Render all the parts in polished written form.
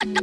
Coucou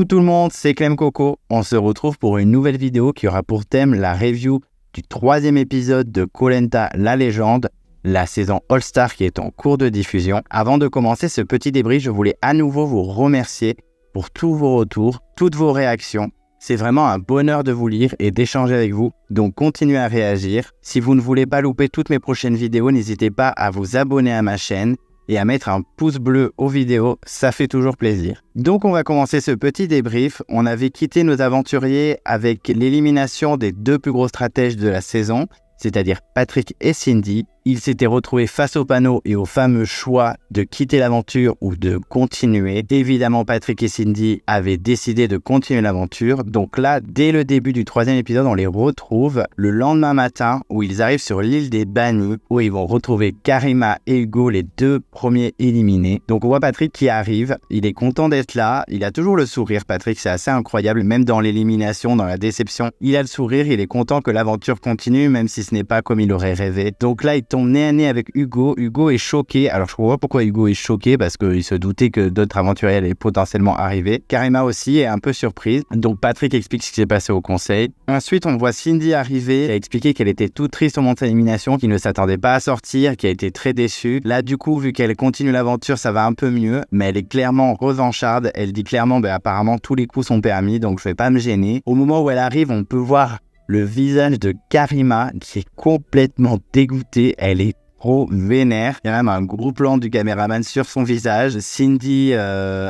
tout le monde, c'est Clem Coco. On se retrouve pour une nouvelle vidéo qui aura pour thème la review du 3e épisode de Koh Lanta la légende, la saison All-Star qui est en cours de diffusion. Avant de commencer ce petit débrief, je voulais à nouveau vous remercier pour tous vos retours, toutes vos réactions. C'est vraiment un bonheur de vous lire et d'échanger avec vous, donc continuez à réagir. Si vous ne voulez pas louper toutes mes prochaines vidéos, n'hésitez pas à vous abonner à ma chaîne et à mettre un pouce bleu aux vidéos, ça fait toujours plaisir. Donc on va commencer ce petit débrief. On avait quitté nos aventuriers avec l'élimination des 2 plus gros stratèges de la saison, c'est-à-dire Patrick et Cindy. Ils s'étaient retrouvés face au panneau et au fameux choix de quitter l'aventure ou de continuer. Évidemment, Patrick et Cindy avaient décidé de continuer l'aventure. Donc là, dès le début du 3e épisode, on les retrouve le lendemain matin où ils arrivent sur l'île des Bannis, où ils vont retrouver Karima et Hugo, les 2 premiers éliminés. Donc on voit Patrick qui arrive, il est content d'être là, il a toujours le sourire Patrick, c'est assez incroyable, même dans l'élimination, dans la déception, il a le sourire, il est content que l'aventure continue, même si ce n'est pas comme il aurait rêvé. Donc là, il tombe nez à nez avec Hugo. Hugo est choqué. Alors je comprends pas pourquoi Hugo est choqué, parce qu'il se doutait que d'autres aventuriers allaient potentiellement arriver. Karima aussi est un peu surprise. Donc Patrick explique ce qui s'est passé au conseil. Ensuite, on voit Cindy arriver. Elle a expliqué qu'elle était toute triste au moment de sa élimination, qu'il ne s'attendait pas à sortir, qu'elle était très déçue. Là, du coup, vu qu'elle continue l'aventure, ça va un peu mieux. Mais elle est clairement revancharde. Elle dit clairement, apparemment, tous les coups sont permis, donc je vais pas me gêner. Au moment où elle arrive, on peut voir le visage de Karima qui est complètement dégoûtée, elle est trop vénère. Il y a même un gros plan du caméraman sur son visage. Cindy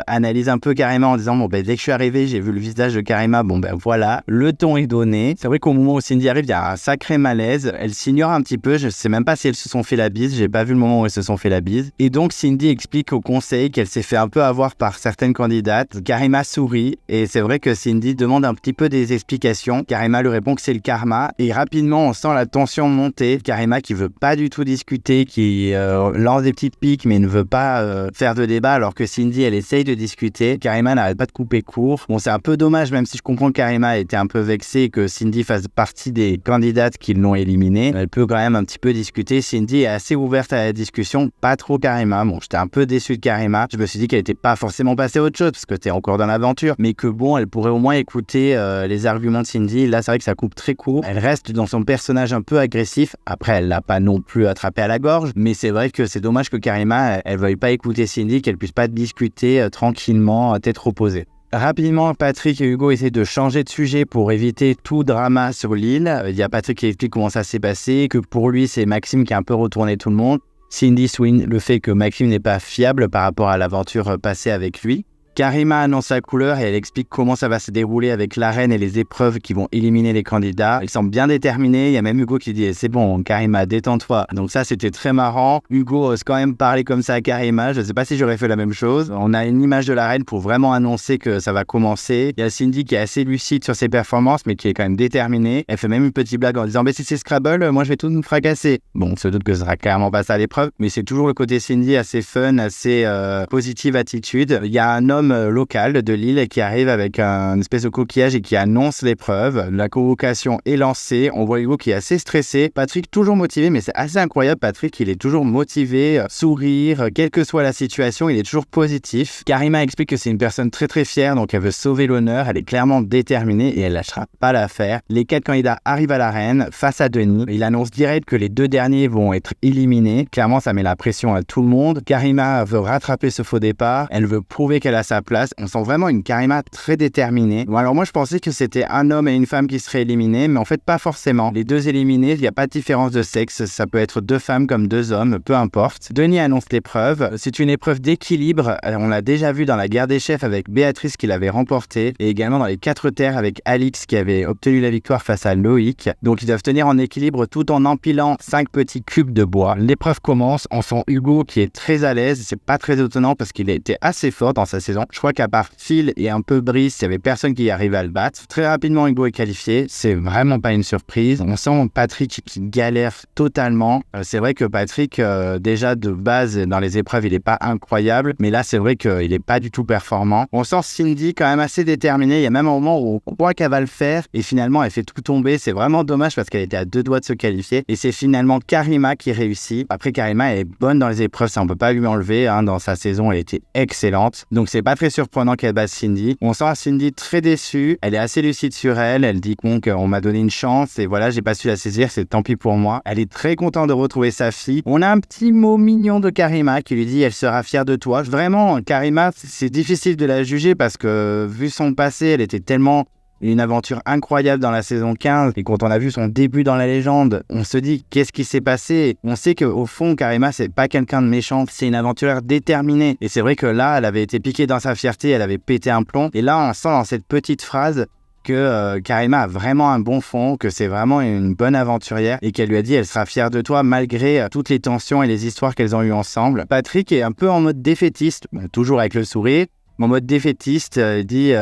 analyse un peu Karima en disant dès que je suis arrivé, j'ai vu le visage de Karima, voilà, le ton est donné. C'est vrai qu'au moment où Cindy arrive, il y a un sacré malaise. Elle s'ignore un petit peu, je sais même pas si elles se sont fait la bise, j'ai pas vu le moment où elles se sont fait la bise. Et donc Cindy explique au conseil qu'elle s'est fait un peu avoir par certaines candidates. Karima sourit et c'est vrai que Cindy demande un petit peu des explications. Karima lui répond que c'est le karma et rapidement on sent la tension monter. Karima qui veut pas du tout discuter, qui lance des petites piques mais ne veut pas faire de débat, alors que Cindy elle essaye de discuter. Karima n'arrête pas de couper court. C'est un peu dommage, même si je comprends que Karima était un peu vexée que Cindy fasse partie des candidates qui l'ont éliminée. Elle peut quand même un petit peu discuter. Cindy est assez ouverte à la discussion, pas trop Karima. J'étais un peu déçu de Karima. Je me suis dit qu'elle était pas forcément passée à autre chose parce que t'es encore dans l'aventure, mais que elle pourrait au moins écouter les arguments de Cindy. Là c'est vrai que ça coupe très court. Elle reste dans son personnage un peu agressif. Après elle l'a pas non plus attrapé à la gorge, mais c'est vrai que c'est dommage que Karima elle veuille pas écouter Cindy, qu'elle puisse pas discuter tranquillement à tête reposée. Rapidement, Patrick et Hugo essaient de changer de sujet pour éviter tout drama sur l'île. Il y a Patrick qui explique comment ça s'est passé, que pour lui c'est Maxime qui a un peu retourné tout le monde. Cindy souligne le fait que Maxime n'est pas fiable par rapport à l'aventure passée avec lui. Karima annonce sa couleur et elle explique comment ça va se dérouler avec l'arène et les épreuves qui vont éliminer les candidats. Elle semble bien déterminée. Il y a même Hugo qui dit « C'est bon, Karima, détends-toi ». Donc ça, c'était très marrant. Hugo ose quand même parler comme ça à Karima. Je ne sais pas si j'aurais fait la même chose. On a une image de l'arène pour vraiment annoncer que ça va commencer. Il y a Cindy qui est assez lucide sur ses performances, mais qui est quand même déterminée. Elle fait même une petite blague en disant « si c'est Scrabble, moi je vais tout me fracasser ». On se doute que ce sera clairement pas ça à l'épreuve, mais c'est toujours le côté Cindy assez fun, assez positive attitude. Il y a un homme local de l'île qui arrive avec un espèce de coquillage et qui annonce l'épreuve. La convocation est lancée. On voit Hugo qui est assez stressé. Patrick toujours motivé, mais c'est assez incroyable. Patrick, il est toujours motivé, sourire, quelle que soit la situation, il est toujours positif. Karima explique que c'est une personne très très fière, donc elle veut sauver l'honneur. Elle est clairement déterminée et elle lâchera pas l'affaire. Les 4 candidats arrivent à l'arène face à Denis. Il annonce direct que les 2 derniers vont être éliminés. Clairement, ça met la pression à tout le monde. Karima veut rattraper ce faux départ. Elle veut prouver qu'elle a sa place. On sent vraiment une Karima très déterminée. Alors moi, je pensais que c'était un homme et une femme qui seraient éliminés, mais en fait, pas forcément. Les 2 éliminés, il n'y a pas de différence de sexe. Ça peut être 2 femmes comme 2 hommes, peu importe. Denis annonce l'épreuve. C'est une épreuve d'équilibre. On l'a déjà vu dans la guerre des chefs avec Béatrice qui l'avait remportée, et également dans les 4 terres avec Alix qui avait obtenu la victoire face à Loïc. Donc ils doivent tenir en équilibre tout en empilant 5 petits cubes de bois. L'épreuve commence. On sent Hugo qui est très à l'aise. C'est pas très étonnant parce qu'il a été assez fort dans sa saison. saison. Je crois qu'à part Phil et un peu Brice, il n'y avait personne qui arrivait à le battre. Très rapidement, Hugo est qualifié. C'est vraiment pas une surprise. On sent Patrick qui galère totalement. C'est vrai que Patrick, déjà de base, dans les épreuves, il n'est pas incroyable. Mais là, c'est vrai qu'il n'est pas du tout performant. On sent Cindy quand même assez déterminée. Il y a même un moment où on croit qu'elle va le faire. Et finalement, elle fait tout tomber. C'est vraiment dommage parce qu'elle était à 2 doigts de se qualifier. Et c'est finalement Karima qui réussit. Après, Karima, elle est bonne dans les épreuves. Ça, on peut pas lui enlever. Dans sa saison, elle était excellente. Donc, c'est pas très surprenant qu'elle batte Cindy. On sent Cindy très déçue. Elle est assez lucide sur elle. Elle dit qu'on m'a donné une chance. Et voilà, j'ai pas su la saisir. C'est tant pis pour moi. Elle est très contente de retrouver sa fille. On a un petit mot mignon de Karima qui lui dit elle sera fière de toi. Vraiment, Karima, c'est difficile de la juger parce que vu son passé, elle était tellement une aventure incroyable dans la saison 15 et quand on a vu son début dans la légende, on se dit qu'est-ce qui s'est passé. On sait qu'au fond, Karima, c'est pas quelqu'un de méchant, c'est une aventurière déterminée. Et c'est vrai que là, elle avait été piquée dans sa fierté, elle avait pété un plomb. Et là, on sent dans cette petite phrase que Karima a vraiment un bon fond, que c'est vraiment une bonne aventurière et qu'elle lui a dit elle sera fière de toi malgré toutes les tensions et les histoires qu'elles ont eues ensemble. Patrick est un peu en mode défaitiste, toujours avec le sourire, en mode défaitiste, il dit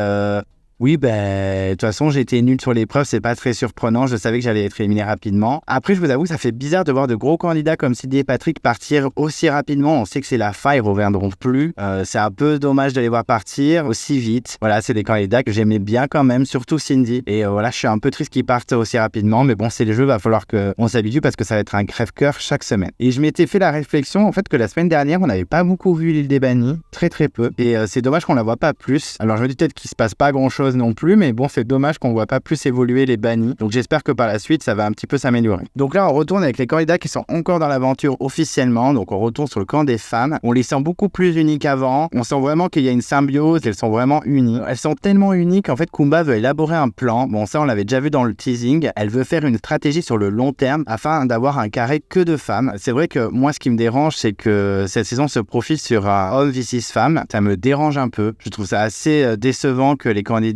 oui, de toute façon, j'ai été nul sur l'épreuve, c'est pas très surprenant, je savais que j'allais être éliminé rapidement. Après, je vous avoue, ça fait bizarre de voir de gros candidats comme Cindy et Patrick partir aussi rapidement. On sait que c'est la fin, ils reviendront plus. C'est un peu dommage de les voir partir aussi vite. Voilà, c'est des candidats que j'aimais bien quand même, surtout Cindy. Et voilà, je suis un peu triste qu'ils partent aussi rapidement, mais bon, c'est les jeux, va falloir qu'on s'habitue parce que ça va être un crève-cœur chaque semaine. Et je m'étais fait la réflexion, en fait, que la semaine dernière, on n'avait pas beaucoup vu l'île des bannis, très peu. Et c'est dommage qu'on la voit pas plus. Alors, je me dis peut-être qu'il se passe pas grand-chose non plus, mais bon, c'est dommage qu'on voit pas plus évoluer les bannis. Donc j'espère que par la suite, ça va un petit peu s'améliorer. Donc là, on retourne avec les candidats qui sont encore dans l'aventure officiellement. Donc on retourne sur le camp des femmes. On les sent beaucoup plus unis qu'avant. On sent vraiment qu'il y a une symbiose. Elles sont vraiment unies. Elles sont tellement unies qu'en fait, Kumba veut élaborer un plan. Bon, ça, on l'avait déjà vu dans le teasing. Elle veut faire une stratégie sur le long terme afin d'avoir un carré que de femmes. C'est vrai que moi, ce qui me dérange, c'est que cette saison se profile sur un homme vs femme. Ça me dérange un peu. Je trouve ça assez décevant que les candidats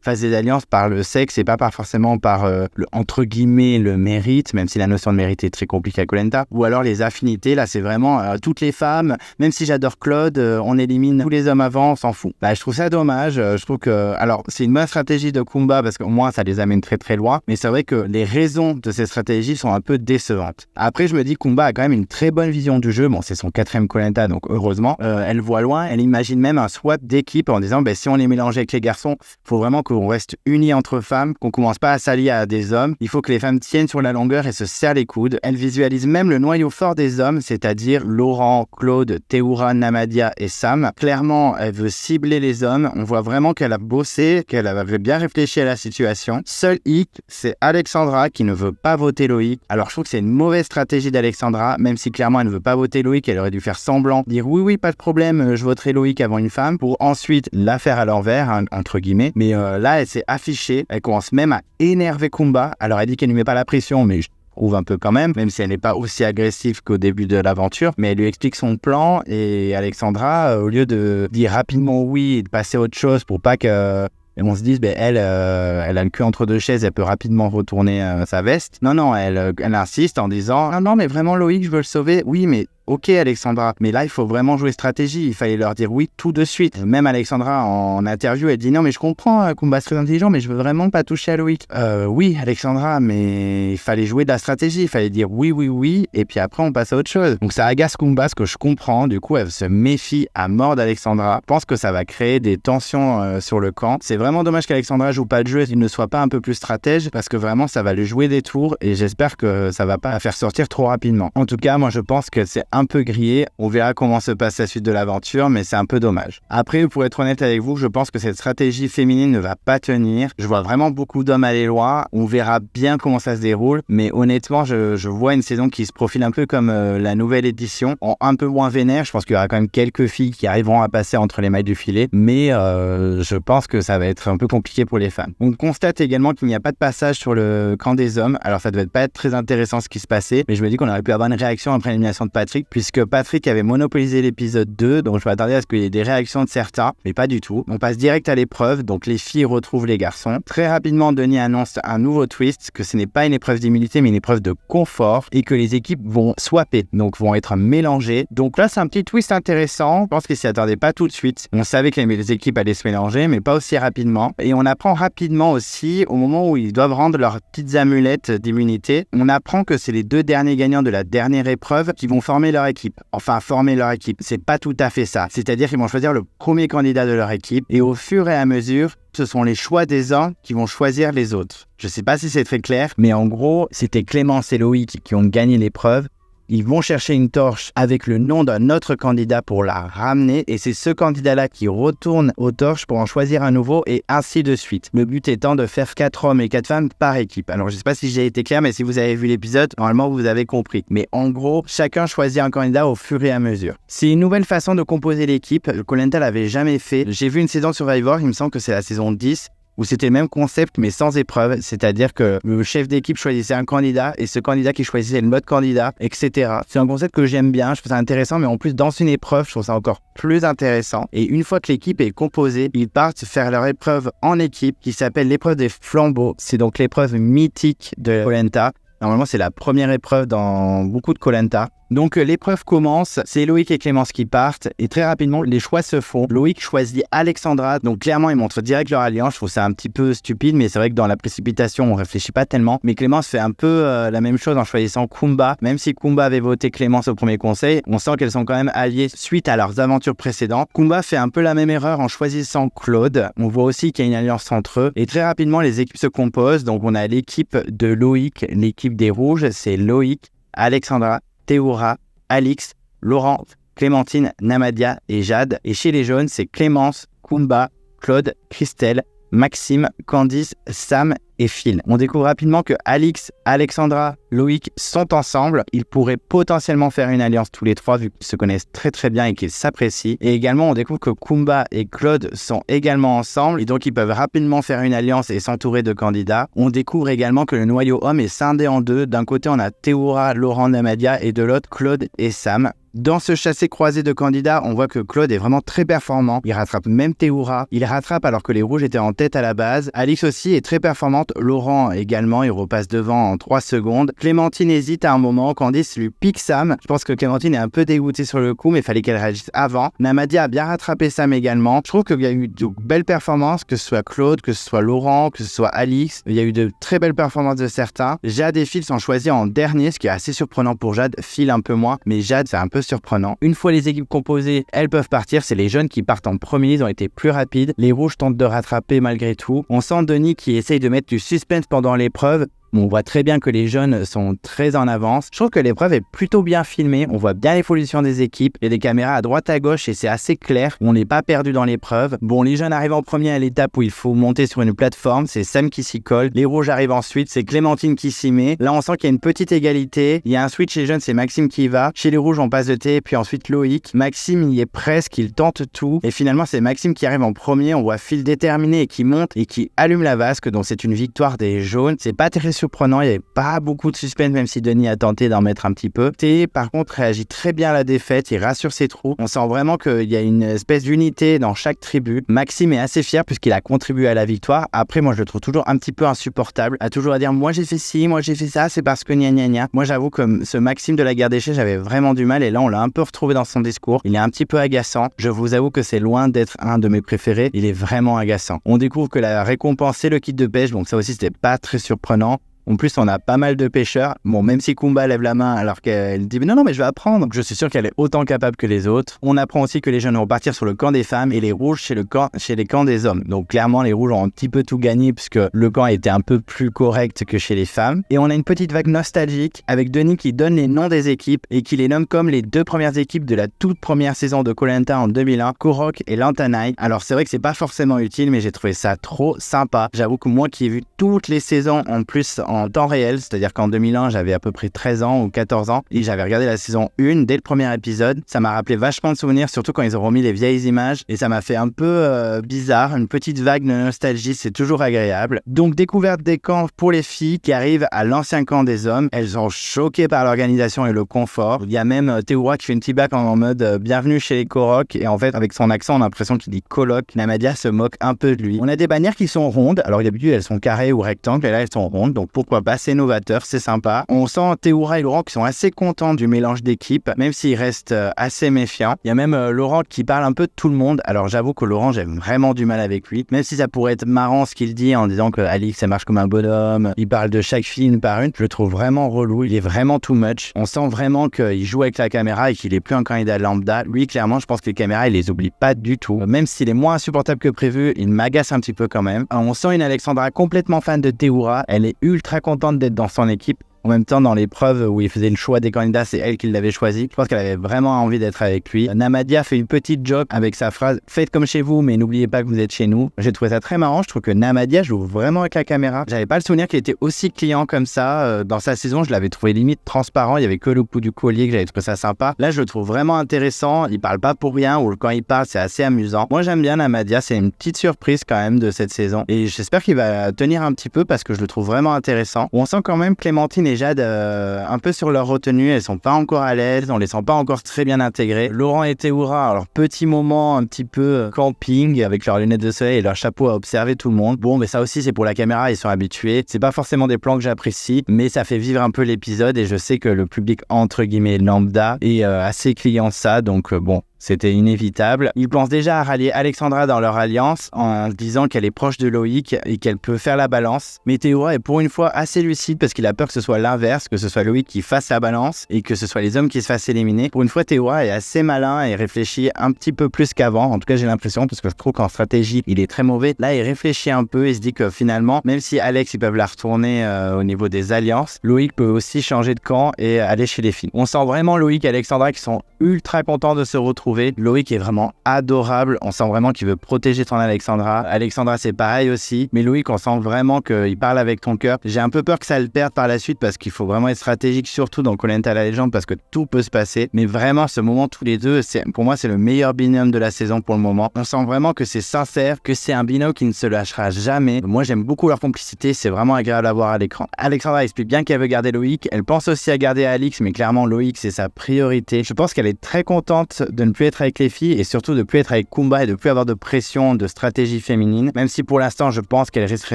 fassent des alliances par le sexe et pas forcément par le entre guillemets le mérite, même si la notion de mérite est très compliquée à Koh Lanta, ou alors les affinités. Là, c'est vraiment toutes les femmes. Même si j'adore Claude, on élimine tous les hommes avant, on s'en fout. Je trouve ça dommage. Je trouve que, alors, c'est une bonne stratégie de Kumba parce qu'au moins ça les amène très loin. Mais c'est vrai que les raisons de ces stratégies sont un peu décevantes. Après, je me dis Kumba a quand même une très bonne vision du jeu. Bon, c'est son 4e Koh Lanta, donc heureusement, elle voit loin. Elle imagine même un swap d'équipe en disant, si on est mélangé avec les garçons, faut vraiment qu'on reste unis entre femmes, qu'on commence pas à s'allier à des hommes. Il faut que les femmes tiennent sur la longueur et se serrent les coudes. Elle visualise même le noyau fort des hommes, c'est-à-dire Laurent, Claude, Théoura, Namadia et Sam. Clairement, elle veut cibler les hommes. On voit vraiment qu'elle a bossé, qu'elle avait bien réfléchi à la situation. Seul hic, c'est Alexandra qui ne veut pas voter Loïc. Alors je trouve que c'est une mauvaise stratégie d'Alexandra, même si clairement elle ne veut pas voter Loïc, elle aurait dû faire semblant, dire oui, pas de problème, je voterai Loïc avant une femme, pour ensuite la faire à l'envers, entre guillemets. Mais là, elle s'est affichée, elle commence même à énerver Kumba. Alors elle dit qu'elle ne met pas la pression, mais je trouve un peu quand même si elle n'est pas aussi agressive qu'au début de l'aventure. Mais elle lui explique son plan et Alexandra, au lieu de dire rapidement oui et de passer à autre chose pour pas que... Et on se dit, elle a le cul entre 2 chaises, elle peut rapidement retourner sa veste. Non, elle insiste en disant « Non, mais vraiment Loïc, je veux le sauver. » Oui, mais ok Alexandra, mais là il faut vraiment jouer stratégie, il fallait leur dire oui tout de suite. Même Alexandra en interview elle dit non mais je comprends Kumba c'est très intelligent mais je veux vraiment pas toucher à Loïc. Oui Alexandra, mais il fallait jouer de la stratégie, il fallait dire oui et puis après on passe à autre chose. Donc ça agace Kumba, ce que je comprends, du coup elle se méfie à mort d'Alexandra. Je pense que ça va créer des tensions sur le camp. C'est vraiment dommage qu'Alexandra joue pas le jeu et qu'il ne soit pas un peu plus stratège parce que vraiment ça va lui jouer des tours et j'espère que ça va pas la faire sortir trop rapidement. En tout cas moi je pense que c'est un peu grillé. On verra comment se passe la suite de l'aventure, mais c'est un peu dommage. Après, pour être honnête avec vous, je pense que cette stratégie féminine ne va pas tenir. Je vois vraiment beaucoup d'hommes aller loin. On verra bien comment ça se déroule, mais honnêtement, je vois une saison qui se profile un peu comme la nouvelle édition, en un peu moins vénère. Je pense qu'il y aura quand même quelques filles qui arriveront à passer entre les mailles du filet, mais je pense que ça va être un peu compliqué pour les femmes. On constate également qu'il n'y a pas de passage sur le camp des hommes. Alors, ça devait pas être très intéressant ce qui se passait, mais je me dis qu'on aurait pu avoir une réaction après l'élimination de Patrick puisque Patrick avait monopolisé l'épisode 2, donc je m'attendais à ce qu'il y ait des réactions de certains, mais pas du tout. On passe direct à l'épreuve, donc les filles retrouvent les garçons. Très rapidement, Denis annonce un nouveau twist, que ce n'est pas une épreuve d'immunité, mais une épreuve de confort, et que les équipes vont swapper, donc vont être mélangées. Donc là, c'est un petit twist intéressant, je pense qu'ils s'y attendaient pas tout de suite. On savait que les équipes allaient se mélanger, mais pas aussi rapidement. Et on apprend rapidement aussi, au moment où ils doivent rendre leurs petites amulettes d'immunité, on apprend que c'est les 2 derniers gagnants de la dernière épreuve qui vont former leur équipe. Enfin, former leur équipe, c'est pas tout à fait ça. C'est-à-dire qu'ils vont choisir le premier candidat de leur équipe, et au fur et à mesure, ce sont les choix des uns qui vont choisir les autres. Je sais pas si c'est très clair, mais en gros, c'était Clémence et Loïc qui ont gagné l'épreuve. Ils vont chercher une torche avec le nom d'un autre candidat pour la ramener, et c'est ce candidat-là qui retourne aux torches pour en choisir un nouveau, et ainsi de suite. Le but étant de faire 4 hommes et 4 femmes par équipe. Alors je sais pas si j'ai été clair, mais si vous avez vu l'épisode, normalement vous avez compris. Mais en gros, chacun choisit un candidat au fur et à mesure. C'est une nouvelle façon de composer l'équipe, Koh Lanta l'avait jamais fait. J'ai vu une saison Survivor, il me semble que c'est la saison 10, où c'était le même concept mais sans épreuve, c'est-à-dire que le chef d'équipe choisissait un candidat et ce candidat qui choisissait l'autre candidat, etc. C'est un concept que j'aime bien, je trouve ça intéressant, mais en plus dans une épreuve, je trouve ça encore plus intéressant. Et une fois que l'équipe est composée, ils partent faire leur épreuve en équipe qui s'appelle l'épreuve des flambeaux. C'est donc l'épreuve mythique de Koh Lanta. Normalement, c'est la première épreuve dans beaucoup de Koh Lanta. Donc l'épreuve commence, c'est Loïc et Clémence qui partent, et très rapidement les choix se font. Loïc choisit Alexandra, donc clairement ils montrent direct leur alliance. Je trouve ça un petit peu stupide, mais c'est vrai que dans la précipitation on réfléchit pas tellement. Mais Clémence fait un peu la même chose en choisissant Kumba. Même si Kumba avait voté Clémence au premier conseil, on sent qu'elles sont quand même alliées suite à leurs aventures précédentes. Kumba fait un peu la même erreur en choisissant Claude. On voit aussi qu'il y a une alliance entre eux, et très rapidement les équipes se composent. Donc on a l'équipe de Loïc, l'équipe des rouges, c'est Loïc, Alexandra, Théoura, Alix, Laurent, Clémentine, Namadia et Jade. Et chez les jaunes, c'est Clémence, Kumba, Claude, Christelle, Maxime, Candice, Sam et Phil. On découvre rapidement que Alix, Alexandra, Loïc sont ensemble. Ils pourraient potentiellement faire une alliance tous les trois vu qu'ils se connaissent très très bien et qu'ils s'apprécient. Et également, on découvre que Kumba et Claude sont également ensemble et donc ils peuvent rapidement faire une alliance et s'entourer de candidats. On découvre également que le noyau homme est scindé en deux. D'un côté, on a Théoura, Laurent, Namadia et de l'autre, Claude et Sam. Dans ce chassé-croisé de candidats, on voit que Claude est vraiment très performant. Il rattrape même Théoura. Il rattrape alors que les rouges étaient en tête à la base. Alix aussi est très performante. Laurent également, il repasse devant en 3 secondes. Clémentine hésite à un moment. Candice lui pique Sam. Je pense que Clémentine est un peu dégoûtée sur le coup, mais il fallait qu'elle réagisse avant. Namadia a bien rattrapé Sam également. Je trouve qu'il y a eu de belles performances, que ce soit Claude, que ce soit Laurent, que ce soit Alix. Il y a eu de très belles performances de certains. Jade et Phil sont choisis en dernier, ce qui est assez surprenant pour Jade. Phil un peu moins, mais Jade c'est un peu surprenant. Une fois les équipes composées, elles peuvent partir. C'est les jeunes qui partent en premier, ils ont été plus rapides. Les rouges tentent de rattraper malgré tout. On sent Denis qui essaye de mettre du suspense pendant l'épreuve. On voit très bien que les jeunes sont très en avance. Je trouve que l'épreuve est plutôt bien filmée. On voit bien l'évolution des équipes. Il y a des caméras à droite à gauche et c'est assez clair. On n'est pas perdu dans l'épreuve. Bon, les jeunes arrivent en premier à l'étape où il faut monter sur une plateforme. C'est Sam qui s'y colle. Les rouges arrivent ensuite. C'est Clémentine qui s'y met. Là, on sent qu'il y a une petite égalité. Il y a un switch chez les jeunes, c'est Maxime qui y va. Chez les rouges, on passe de thé. Puis ensuite Loïc. Maxime y est presque. Il tente tout. Et finalement, c'est Maxime qui arrive en premier. On voit Phil déterminé et qui monte et qui allume la vasque. Donc c'est une victoire des jaunes. C'est pas très surprenant. Il y avait pas beaucoup de suspense, même si Denis a tenté d'en mettre un petit peu. T, par contre, réagit très bien à la défaite, il rassure ses troupes. On sent vraiment qu'il y a une espèce d'unité dans chaque tribu. Maxime est assez fier puisqu'il a contribué à la victoire. Après, moi, je le trouve toujours un petit peu insupportable, à toujours à dire, moi j'ai fait ci, moi j'ai fait ça, c'est parce que gna gna gna. Moi, j'avoue que ce Maxime de la guerre des chais, j'avais vraiment du mal et là, on l'a un peu retrouvé dans son discours. Il est un petit peu agaçant. Je vous avoue que c'est loin d'être un de mes préférés. Il est vraiment agaçant. On découvre que la récompense, c'est le kit de pêche, donc ça aussi, c'était pas très surprenant. En plus, on a pas mal de pêcheurs. Bon, même si Kumba lève la main alors qu'elle dit « Non, mais je vais apprendre », donc je suis sûr qu'elle est autant capable que les autres. On apprend aussi que les jeunes vont partir sur le camp des femmes et les rouges chez les camps des hommes. Donc clairement, les rouges ont un petit peu tout gagné puisque le camp était un peu plus correct que chez les femmes. Et on a une petite vague nostalgique avec Denis qui donne les noms des équipes et qui les nomme comme les 2 premières équipes de la toute première saison de Koh Lanta en 2001, Korok et Lantanai. Alors c'est vrai que c'est pas forcément utile, mais j'ai trouvé ça trop sympa. J'avoue que moi qui ai vu toutes les saisons en plus en temps réel, c'est-à-dire qu'en 2001, j'avais à peu près 13 ans ou 14 ans et j'avais regardé la saison 1 dès le premier épisode. Ça m'a rappelé vachement de souvenirs, surtout quand ils ont remis les vieilles images et ça m'a fait un peu bizarre, une petite vague de nostalgie, c'est toujours agréable. Donc découverte des camps pour les filles qui arrivent à l'ancien camp des hommes. Elles sont choquées par l'organisation et le confort. Il y a même Théoura qui fait une petite blague en mode bienvenue chez les Koroks et en fait avec son accent on a l'impression qu'il dit coloc. Namadia se moque un peu de lui. On a des bannières qui sont rondes, alors d'habitude elles sont carrées ou rectangles et là elles sont rondes, donc pourquoi pas, c'est novateur, c'est sympa. On sent Théoura et Laurent qui sont assez contents du mélange d'équipe, même s'ils restent assez méfiants. Il y a même Laurent qui parle un peu de tout le monde, alors j'avoue que Laurent j'ai vraiment du mal avec lui, même si ça pourrait être marrant ce qu'il dit en disant que Alix ça marche comme un bonhomme, il parle de chaque fille une par une, je le trouve vraiment relou, il est vraiment too much. On sent vraiment qu'il joue avec la caméra et qu'il est plus un candidat lambda. Lui clairement je pense que les caméras il les oublie pas du tout, même s'il est moins insupportable que prévu, il m'agace un petit peu quand même. On sent une Alexandra complètement fan de Théoura, elle est ultra contente d'être dans son équipe. En même temps, dans l'épreuve où il faisait le choix des candidats, c'est elle qui l'avait choisi. Je pense qu'elle avait vraiment envie d'être avec lui. Namadia fait une petite joke avec sa phrase « Faites comme chez vous, mais n'oubliez pas que vous êtes chez nous ». J'ai trouvé ça très marrant. Je trouve que Namadia joue vraiment avec la caméra. J'avais pas le souvenir qu'il était aussi client comme ça. Dans sa saison, je l'avais trouvé limite transparent. Il y avait que le coup du collier que j'avais trouvé ça sympa. Là, je le trouve vraiment intéressant. Il parle pas pour rien ou quand il parle, c'est assez amusant. Moi, j'aime bien Namadia. C'est une petite surprise quand même de cette saison. Et j'espère qu'il va tenir un petit peu parce que je le trouve vraiment intéressant. On sent quand même Clémentine et Jade un peu sur leur retenue, elles sont pas encore à l'aise, on les sent pas encore très bien intégrés. Laurent et Théoura, alors petit moment un petit peu camping avec leurs lunettes de soleil et leur chapeau à observer tout le monde. Bon, mais ça aussi c'est pour la caméra, ils sont habitués. C'est pas forcément des plans que j'apprécie, mais ça fait vivre un peu l'épisode et je sais que le public entre guillemets lambda est assez client ça, donc bon. C'était inévitable. Ils pensent déjà à rallier Alexandra dans leur alliance en disant qu'elle est proche de Loïc et qu'elle peut faire la balance. Mais Théoura est pour une fois assez lucide parce qu'il a peur que ce soit l'inverse, que ce soit Loïc qui fasse la balance et que ce soit les hommes qui se fassent éliminer. Pour une fois, Théoura est assez malin et réfléchit un petit peu plus qu'avant. En tout cas, j'ai l'impression parce que je trouve qu'en stratégie, il est très mauvais. Là, il réfléchit un peu et se dit que finalement, même si Alex, ils peuvent la retourner au niveau des alliances, Loïc peut aussi changer de camp et aller chez les filles. On sent vraiment Loïc et Alexandra qui sont ultra contents de se retrouver. Loïc est vraiment adorable, on sent vraiment qu'il veut protéger son Alexandra. Alexandra c'est pareil aussi, mais Loïc on sent vraiment qu'il parle avec ton cœur. J'ai un peu peur que ça le perde par la suite parce qu'il faut vraiment être stratégique, surtout dans Koh-Lanta la légende parce que tout peut se passer. Mais vraiment ce moment tous les deux, pour moi c'est le meilleur binôme de la saison pour le moment. On sent vraiment que c'est sincère, que c'est un binôme qui ne se lâchera jamais. Moi j'aime beaucoup leur complicité, c'est vraiment agréable à voir à l'écran. Alexandra explique bien qu'elle veut garder Loïc, elle pense aussi à garder Alix, mais clairement Loïc c'est sa priorité. Je pense qu'elle est très contente de ne plus être avec les filles et surtout de plus être avec Kumba et de plus avoir de pression de stratégie féminine, même si pour l'instant je pense qu'elle risque de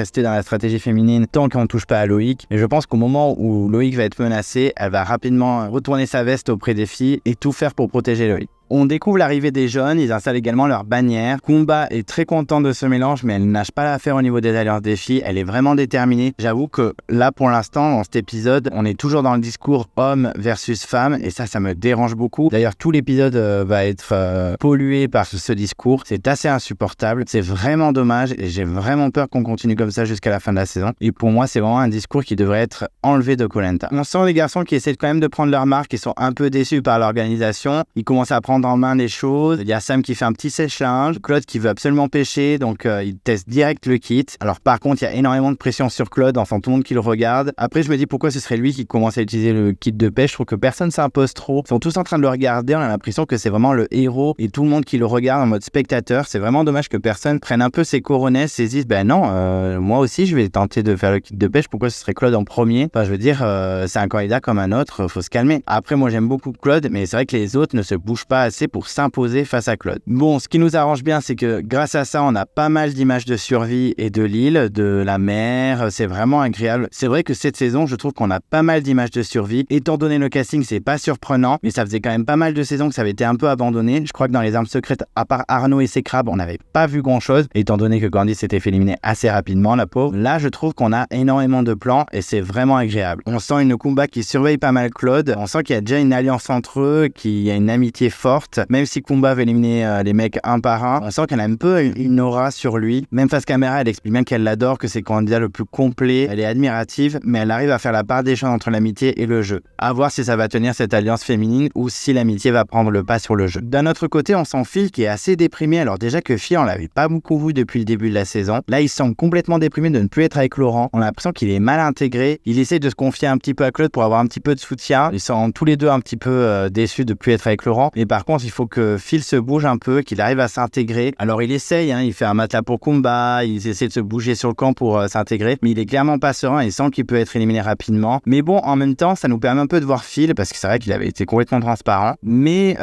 rester dans la stratégie féminine tant qu'on ne touche pas à Loïc. Et je pense qu'au moment où Loïc va être menacé, elle va rapidement retourner sa veste auprès des filles et tout faire pour protéger Loïc. On découvre l'arrivée des jeunes, ils installent également leur bannière. Kumba est très contente de ce mélange, mais elle nage pas l'affaire au niveau des alliances des filles, elle est vraiment déterminée. J'avoue que là, pour l'instant, dans cet épisode, on est toujours dans le discours homme versus femme, et ça me dérange beaucoup. D'ailleurs, tout l'épisode va être pollué par ce discours. C'est assez insupportable, c'est vraiment dommage, et j'ai vraiment peur qu'on continue comme ça jusqu'à la fin de la saison. Et pour moi, c'est vraiment un discours qui devrait être enlevé de Koh-Lanta. On sent les garçons qui essaient quand même de prendre leur marque, qui sont un peu déçus par l'organisation. Ils commencent à prendre en main les choses. Il y a Sam qui fait un petit sèche-linge, Claude qui veut absolument pêcher, donc il teste direct le kit. Alors par contre, il y a énormément de pression sur Claude, enfin tout le monde qui le regarde. Après, je me dis pourquoi ce serait lui qui commence à utiliser le kit de pêche. Je trouve que personne s'impose trop. Ils sont tous en train de le regarder, on a l'impression que c'est vraiment le héros et tout le monde qui le regarde en mode spectateur. C'est vraiment dommage que personne prenne un peu ses coronesses et se dise ben non, moi aussi je vais tenter de faire le kit de pêche, pourquoi ce serait Claude en premier? Enfin je veux dire, c'est un candidat comme un autre, faut se calmer. Après moi j'aime beaucoup Claude, mais c'est vrai que les autres ne se bougent pas assez pour s'imposer face à Claude. Bon, ce qui nous arrange bien, c'est que grâce à ça, on a pas mal d'images de survie et de l'île, de la mer, c'est vraiment agréable. C'est vrai que cette saison, je trouve qu'on a pas mal d'images de survie. Étant donné le casting, c'est pas surprenant, mais ça faisait quand même pas mal de saisons que ça avait été un peu abandonné. Je crois que dans les armes secrètes, à part Arnaud et ses crabes, on n'avait pas vu grand chose, étant donné que Candice s'était fait éliminer assez rapidement, la pauvre. Là, je trouve qu'on a énormément de plans et c'est vraiment agréable. On sent une Kumba qui surveille pas mal Claude, on sent qu'il y a déjà une alliance entre eux, qu'il y a une amitié forte. forte. Même si Kumba veut éliminer les mecs un par un, on sent qu'elle a un peu une aura sur lui. Même face caméra, elle explique bien qu'elle l'adore, que c'est le candidat le plus complet. Elle est admirative, mais elle arrive à faire la part des choses entre l'amitié et le jeu. À voir si ça va tenir cette alliance féminine ou si l'amitié va prendre le pas sur le jeu. D'un autre côté, on sent Phil qui est assez déprimé. Alors déjà que Phil, on l'avait pas beaucoup vu depuis le début de la saison. Là, il semble complètement déprimé de ne plus être avec Laurent. On a l'impression qu'il est mal intégré. Il essaie de se confier un petit peu à Claude pour avoir un petit peu de soutien. Ils sont tous les deux un petit peu déçus de ne plus être avec Laurent. Mais par contre, il faut que Phil se bouge un peu, qu'il arrive à s'intégrer. Alors il essaye, il fait un matelas pour Kumba, il essaie de se bouger sur le camp pour s'intégrer. Mais il est clairement pas serein et il sent qu'il peut être éliminé rapidement. Mais bon, en même temps, ça nous permet un peu de voir Phil, parce que c'est vrai qu'il avait été complètement transparent. Mais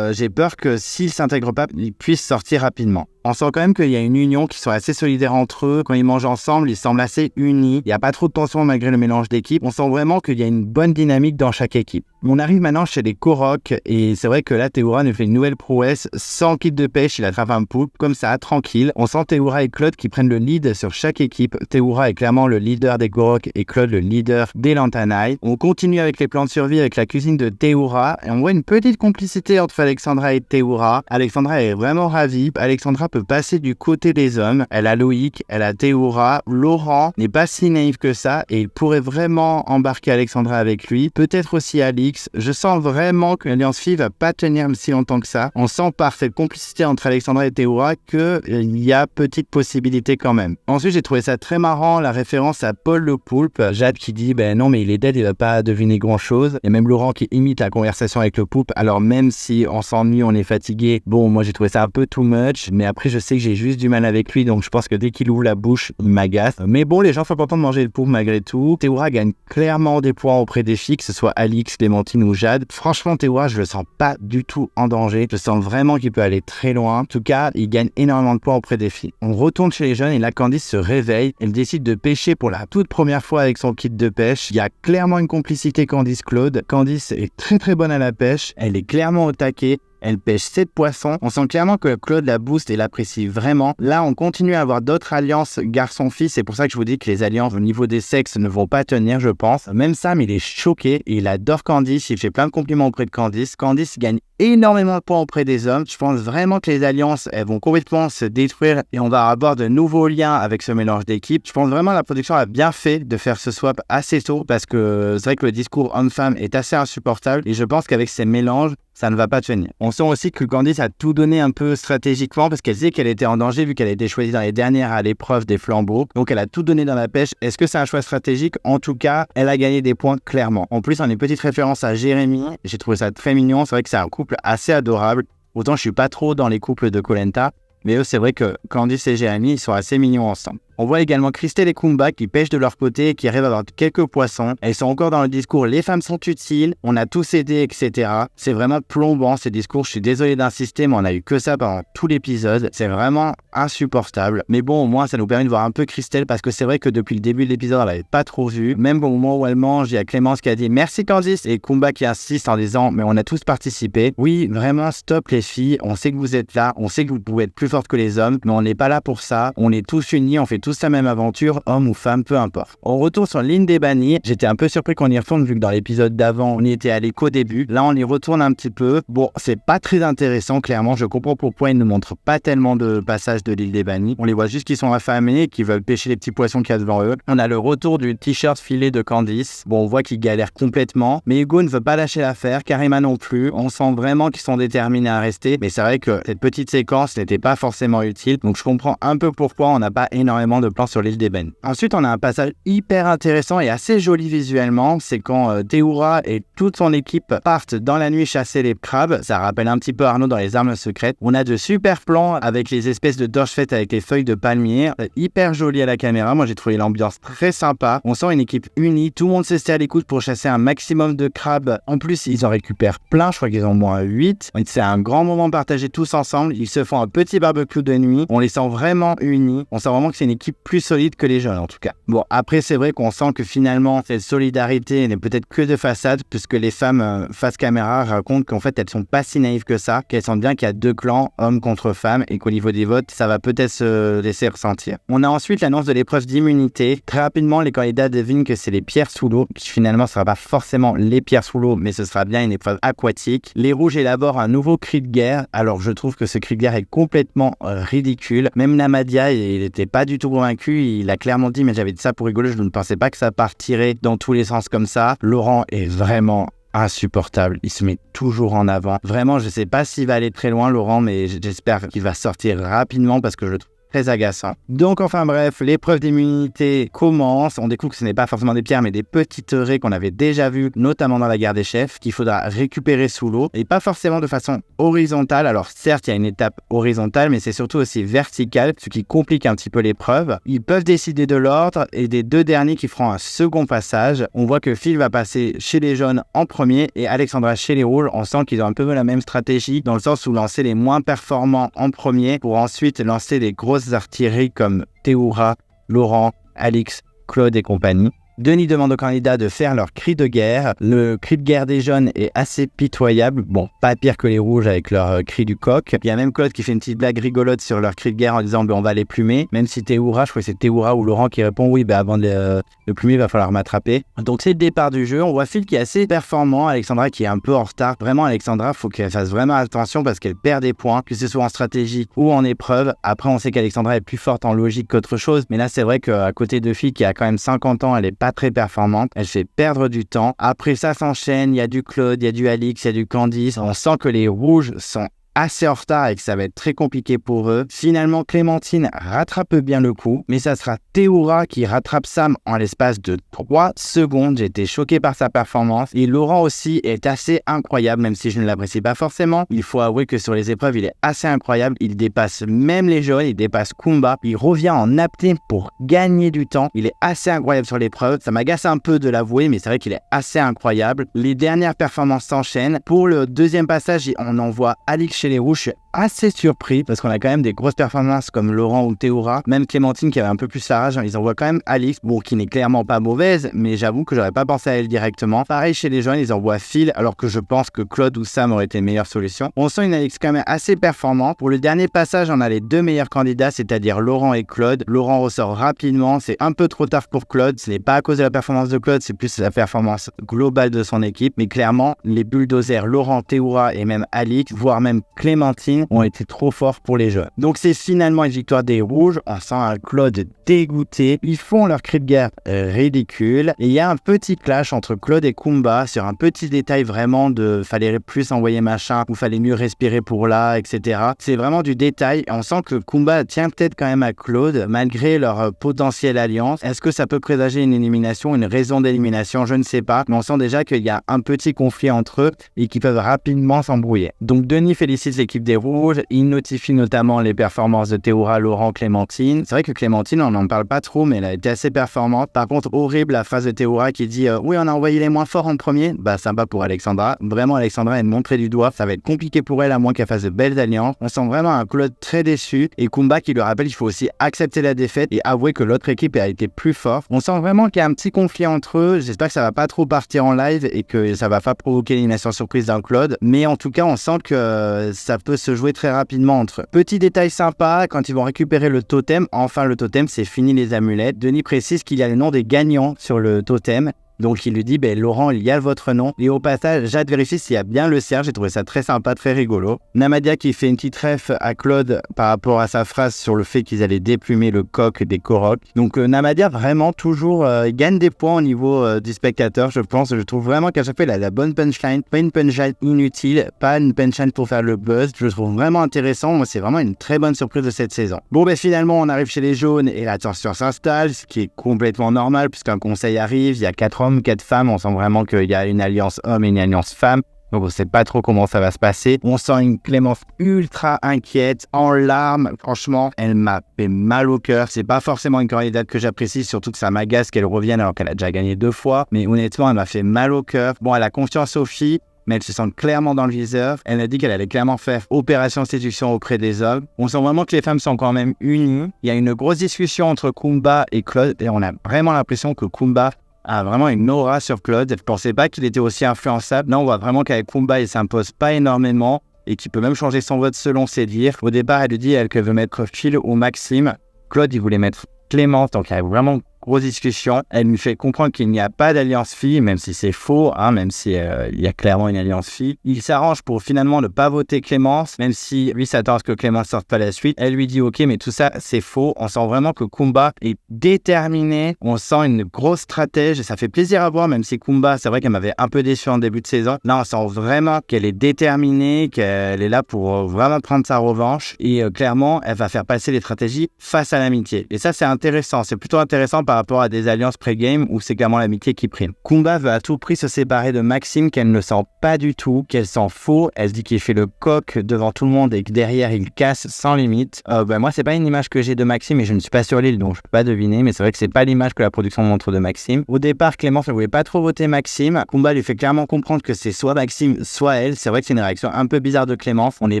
j'ai peur que s'il s'intègre pas, il puisse sortir rapidement. On sent quand même qu'il y a une union, qui sont assez solidaires entre eux. Quand ils mangent ensemble, ils semblent assez unis. Il n'y a pas trop de tension malgré le mélange d'équipes. On sent vraiment qu'il y a une bonne dynamique dans chaque équipe. On arrive maintenant chez les Korok et c'est vrai que là, Théoura nous fait une nouvelle prouesse. Sans kit de pêche, il attrape un poulpe, comme ça, tranquille. On sent Théoura et Claude qui prennent le lead sur chaque équipe. Théoura est clairement le leader des Korok et Claude le leader des Lantanaï. On continue avec les plans de survie avec la cuisine de Théoura et on voit une petite complicité entre Alexandra et Théoura. Alexandra est vraiment ravie. Alexandra peut passer du côté des hommes. Elle a Loïc, elle a Théoura. Laurent n'est pas si naïf que ça et il pourrait vraiment embarquer Alexandra avec lui. Peut-être aussi Alix. Je sens vraiment que l'Alliance Phi va pas tenir si longtemps que ça. On sent par cette complicité entre Alexandra et Théoura qu'il y a petite possibilité quand même. Ensuite, j'ai trouvé ça très marrant, la référence à Paul le Poulpe. Jade qui dit, non mais il est dead, il va pas deviner grand chose. Et même Laurent qui imite la conversation avec le Poulpe. Alors même si on s'ennuie, on est fatigué. Bon, moi j'ai trouvé ça un peu too much. Mais après, je sais que j'ai juste du mal avec lui. Donc je pense que dès qu'il ouvre la bouche, il m'agace. Mais bon, les gens sont contents de manger le Poulpe malgré tout. Théoura gagne clairement des points auprès des filles, que ce soit Alix, Clémentine ou Jade. Franchement, Théoura, je le sens pas du tout en danger. Je sens vraiment qu'il peut aller très loin. En tout cas, il gagne énormément de points auprès des filles. On retourne chez les jeunes et là, Candice se réveille. Elle décide de pêcher pour la toute première fois avec son kit de pêche. Il y a clairement une complicité Candice-Claude. Candice est très très bonne à la pêche. Elle est clairement au taquet. Elle pêche 7 poissons. On sent clairement que Claude la booste et l'apprécie vraiment. Là, on continue à avoir d'autres alliances garçon-fille. C'est pour ça que je vous dis que les alliances au niveau des sexes ne vont pas tenir, je pense. Même Sam, il est choqué et il adore Candice. Il fait plein de compliments auprès de Candice. Candice gagne énormément de points auprès des hommes. Je pense vraiment que les alliances, elles vont complètement se détruire et on va avoir de nouveaux liens avec ce mélange d'équipes. Je pense vraiment que la production a bien fait de faire ce swap assez tôt parce que c'est vrai que le discours homme-femme est assez insupportable et je pense qu'avec ces mélanges, ça ne va pas tenir. On sent aussi que Candice a tout donné un peu stratégiquement parce qu'elle sait qu'elle était en danger vu qu'elle a été choisie dans les dernières à l'épreuve des flambeaux. Donc elle a tout donné dans la pêche. Est-ce que c'est un choix stratégique? En tout cas, elle a gagné des points clairement. En plus, on a une petite référence à Jérémy. J'ai trouvé ça très mignon. C'est vrai que c'est un couple assez adorable. Autant je suis pas trop dans les couples de Koh Lanta. Mais eux, c'est vrai que Candice et Jérémy, ils sont assez mignons ensemble. On voit également Christelle et Kumba qui pêchent de leur côté et qui arrivent à avoir quelques poissons. Elles sont encore dans le discours « les femmes sont utiles, on a tous aidé, etc. » C'est vraiment plombant ces discours, je suis désolé d'insister, mais on a eu que ça pendant tout l'épisode. C'est vraiment insupportable. Mais bon, au moins, ça nous permet de voir un peu Christelle parce que c'est vrai que depuis le début de l'épisode, on l'avait pas trop vue. Même au moment où elle mange, il y a Clémence qui a dit « merci Candice » et Kumba qui insiste en disant « mais on a tous participé. » Oui, vraiment, stop les filles, on sait que vous êtes là, on sait que vous pouvez être plus fortes que les hommes, mais on n'est pas là pour ça. On est tous unis, on fait tous la même aventure, homme ou femme, peu importe. On retourne sur l'île des bannis. J'étais un peu surpris qu'on y retourne vu que dans l'épisode d'avant, on y était allé qu'au début. Là, on y retourne un petit peu. Bon, c'est pas très intéressant, clairement. Je comprends pourquoi ils ne montrent pas tellement de passages de l'île des bannis. On les voit juste qu'ils sont affamés et qu'ils veulent pêcher les petits poissons qu'il y a devant eux. On a le retour du t-shirt filé de Candice. Bon, on voit qu'ils galèrent complètement, mais Hugo ne veut pas lâcher l'affaire, Karima non plus. On sent vraiment qu'ils sont déterminés à rester, mais c'est vrai que cette petite séquence n'était pas forcément utile. Donc je comprends un peu pourquoi on n'a pas énormément de plans sur l'île d'Ébène. Ensuite, on a un passage hyper intéressant et assez joli visuellement. C'est quand Théoura et toute son équipe partent dans la nuit chasser les crabes. Ça rappelle un petit peu Arnaud dans les armes secrètes. On a de super plans avec les espèces de torches faites avec les feuilles de palmier. Hyper joli à la caméra. Moi, j'ai trouvé l'ambiance très sympa. On sent une équipe unie. Tout le monde s'est à l'écoute pour chasser un maximum de crabes. En plus, ils en récupèrent plein. Je crois qu'ils en ont moins 8. C'est un grand moment partagé tous ensemble. Ils se font un petit barbecue de nuit. On les sent vraiment unis. On sent vraiment que c'est une équipe équipe plus solide que les jeunes en tout cas. Bon, après c'est vrai qu'on sent que finalement cette solidarité n'est peut-être que de façade, puisque les femmes face caméra racontent qu'en fait elles sont pas si naïves que ça, qu'elles sentent bien qu'il y a 2 clans, hommes contre femmes, et qu'au niveau des votes, ça va peut-être se laisser ressentir. On a ensuite l'annonce de l'épreuve d'immunité. Très rapidement, les candidats devinent que c'est les pierres sous l'eau, qui finalement ne sera pas forcément les pierres sous l'eau, mais ce sera bien une épreuve aquatique. Les rouges élaborent un nouveau cri de guerre. Alors je trouve que ce cri de guerre est complètement ridicule. Même Namadia, il n'était pas du tout convaincu. Il a clairement dit, mais j'avais dit ça pour rigoler, je ne pensais pas que ça partirait dans tous les sens comme ça. Laurent est vraiment insupportable, il se met toujours en avant. Vraiment, je ne sais pas s'il va aller très loin, Laurent, mais j'espère qu'il va sortir rapidement parce que je le trouve très agaçant. Donc enfin bref, l'épreuve d'immunité commence. On découvre que ce n'est pas forcément des pierres mais des petites raies qu'on avait déjà vues, notamment dans la guerre des chefs, qu'il faudra récupérer sous l'eau et pas forcément de façon horizontale. Alors certes, il y a une étape horizontale, mais c'est surtout aussi verticale, ce qui complique un petit peu l'épreuve. Ils peuvent décider de l'ordre et des 2 derniers qui feront un second passage. On voit que Phil va passer chez les jaunes en premier et Alexandra chez les rouges. On sent qu'ils ont un peu la même stratégie dans le sens où lancer les moins performants en premier pour ensuite lancer des grosses artilleries comme Théoura, Laurent, Alix, Claude et compagnie. Denis demande aux candidats de faire leur cri de guerre. Le cri de guerre des jeunes est assez pitoyable. Bon, pas pire que les rouges avec leur cri du coq. Il y a même Claude qui fait une petite blague rigolote sur leur cri de guerre en disant on va les plumer. Même si Théoura, je crois que c'est Théoura ou Laurent qui répond oui, avant de le plumer, il va falloir m'attraper. Donc c'est le départ du jeu. On voit Phil qui est assez performant. Alexandra qui est un peu en retard. Vraiment, Alexandra, faut qu'elle fasse vraiment attention parce qu'elle perd des points, que ce soit en stratégie ou en épreuve. Après, on sait qu'Alexandra est plus forte en logique qu'autre chose. Mais là, c'est vrai qu'à côté de Phil qui a quand même 50 ans, elle est pas très performante, elle fait perdre du temps. Après ça s'enchaîne, il y a du Claude, il y a du Alix, il y a du Candice. On sent que les rouges sont assez en retard et que ça va être très compliqué pour eux. Finalement, Clémentine rattrape bien le coup, mais ça sera Théoura qui rattrape Sam en l'espace de 3 secondes. J'ai été choqué par sa performance. Et Laurent aussi est assez incroyable, même si je ne l'apprécie pas forcément. Il faut avouer que sur les épreuves, il est assez incroyable. Il dépasse même les jeunes, il dépasse Kumba. Il revient en apnée pour gagner du temps. Il est assez incroyable sur l'épreuve. Ça m'agace un peu de l'avouer, mais c'est vrai qu'il est assez incroyable. Les dernières performances s'enchaînent. Pour le deuxième passage, on envoie Alix chez les rouges. Je suis assez surpris parce qu'on a quand même des grosses performances comme Laurent ou Théoura. Même Clémentine qui avait un peu plus sa rage, ils envoient quand même Alix, bon, qui n'est clairement pas mauvaise, mais j'avoue que j'aurais pas pensé à elle directement. Pareil chez les jeunes, ils envoient Phil, alors que je pense que Claude ou Sam aurait été une meilleure solution. On sent une Alix quand même assez performante. Pour le dernier passage, on a les 2 meilleurs candidats, c'est-à-dire Laurent et Claude. Laurent ressort rapidement, c'est un peu trop tard pour Claude. Ce n'est pas à cause de la performance de Claude, c'est plus la performance globale de son équipe. Mais clairement, les bulldozers Laurent, Théoura et même Alix, voire même Clémentine, ont été trop forts pour les jeunes. Donc c'est finalement une victoire des rouges. On sent un Claude dégoûté. Ils font leur cri de guerre ridicule. Et il y a un petit clash entre Claude et Kumba sur un petit détail vraiment de fallait plus envoyer machin ou fallait mieux respirer pour là, etc. C'est vraiment du détail. On sent que Kumba tient peut-être quand même à Claude malgré leur potentielle alliance. Est-ce que ça peut présager une élimination, une raison d'élimination? Je ne sais pas. Mais on sent déjà qu'il y a un petit conflit entre eux et qu'ils peuvent rapidement s'embrouiller. Donc Denis félicite l'équipe des rouges. Il notifie notamment les performances de Théoura, Laurent, Clémentine. C'est vrai que Clémentine, on n'en parle pas trop, mais elle a été assez performante. Par contre, horrible la phrase de Théoura qui dit oui, on a envoyé les moins forts en premier. Bah, sympa pour Alexandra. Vraiment, Alexandra est montrée du doigt. Ça va être compliqué pour elle, à moins qu'elle fasse de belles alliances. On sent vraiment un Claude très déçu. Et Kumba qui lui rappelle qu'il faut aussi accepter la défaite et avouer que l'autre équipe a été plus forte. On sent vraiment qu'il y a un petit conflit entre eux. J'espère que ça va pas trop partir en live et que ça va pas provoquer l'élimination surprise d'un Claude. Mais en tout cas, on sent que ça peut se jouer très rapidement entre eux. Petit détail sympa, quand ils vont récupérer le totem, enfin le totem, c'est fini les amulettes. Denis précise qu'il y a le nom des gagnants sur le totem. Donc il lui dit, Laurent, il y a votre nom. Et au passage, Jade vérifie s'il y a bien le cierge. J'ai trouvé ça très sympa, très rigolo. Namadia qui fait une petite ref à Claude par rapport à sa phrase sur le fait qu'ils allaient déplumer le coq des Koroks. Donc Namadia vraiment toujours gagne des points au niveau du spectateur, je pense. Je trouve vraiment qu'à chaque fois, il a la bonne punchline. Pas une punchline inutile, pas une punchline pour faire le buzz. Je le trouve vraiment intéressant. Moi, c'est vraiment une très bonne surprise de cette saison. Bon, finalement, on arrive chez les jaunes et la tension s'installe, ce qui est complètement normal puisqu'un conseil arrive. Il y a 4 hommes, 4 femmes, on sent vraiment qu'il y a une alliance homme et une alliance femme. Donc on ne sait pas trop comment ça va se passer. On sent une Clémence ultra inquiète, en larmes. Franchement, elle m'a fait mal au cœur. C'est pas forcément une candidate que j'apprécie, surtout que ça m'agace qu'elle revienne alors qu'elle a déjà gagné 2 fois. Mais honnêtement, elle m'a fait mal au cœur. Bon, elle a confiance aux filles. mais elle se sent clairement dans le viseur. Elle a dit qu'elle allait clairement faire opération séduction auprès des hommes. On sent vraiment que les femmes sont quand même unies. Il y a une grosse discussion entre Kumba et Claude et on a vraiment l'impression que Kumba a vraiment une aura sur Claude. Je ne pensais pas qu'il était aussi influençable. Là, on voit vraiment qu'avec Kumba, il s'impose pas énormément et qu'il peut même changer son vote selon ses dires. Au départ, elle lui dit qu'elle veut mettre Phil ou Maxime. Claude, il voulait mettre Clémence, donc il y a vraiment grosse discussion. Elle lui fait comprendre qu'il n'y a pas d'alliance fille, même si c'est faux, même si il y a clairement une alliance fille. Il s'arrange pour finalement ne pas voter Clémence, même si lui s'attend à ce que Clémence sorte pas la suite. Elle lui dit ok, mais tout ça c'est faux. On sent vraiment que Kumba est déterminé. On sent une grosse stratège et ça fait plaisir à voir, même si Kumba, c'est vrai qu'elle m'avait un peu déçu en début de saison. Là, on sent vraiment qu'elle est déterminée, qu'elle est là pour vraiment prendre sa revanche et clairement, elle va faire passer les stratégies face à l'amitié. Et ça, c'est intéressant. C'est plutôt intéressant par rapport à des alliances pré-game où c'est clairement l'amitié qui prime. Kumba veut à tout prix se séparer de Maxime qu'elle ne sent pas du tout, qu'elle sent faux. Elle se dit qu'il fait le coq devant tout le monde et que derrière il casse sans limite. Moi, c'est pas une image que j'ai de Maxime et je ne suis pas sur l'île donc je peux pas deviner, mais c'est vrai que c'est pas l'image que la production montre de Maxime. Au départ, Clémence ne voulait pas trop voter Maxime. Kumba lui fait clairement comprendre que c'est soit Maxime, soit elle. C'est vrai que c'est une réaction un peu bizarre de Clémence. On n'est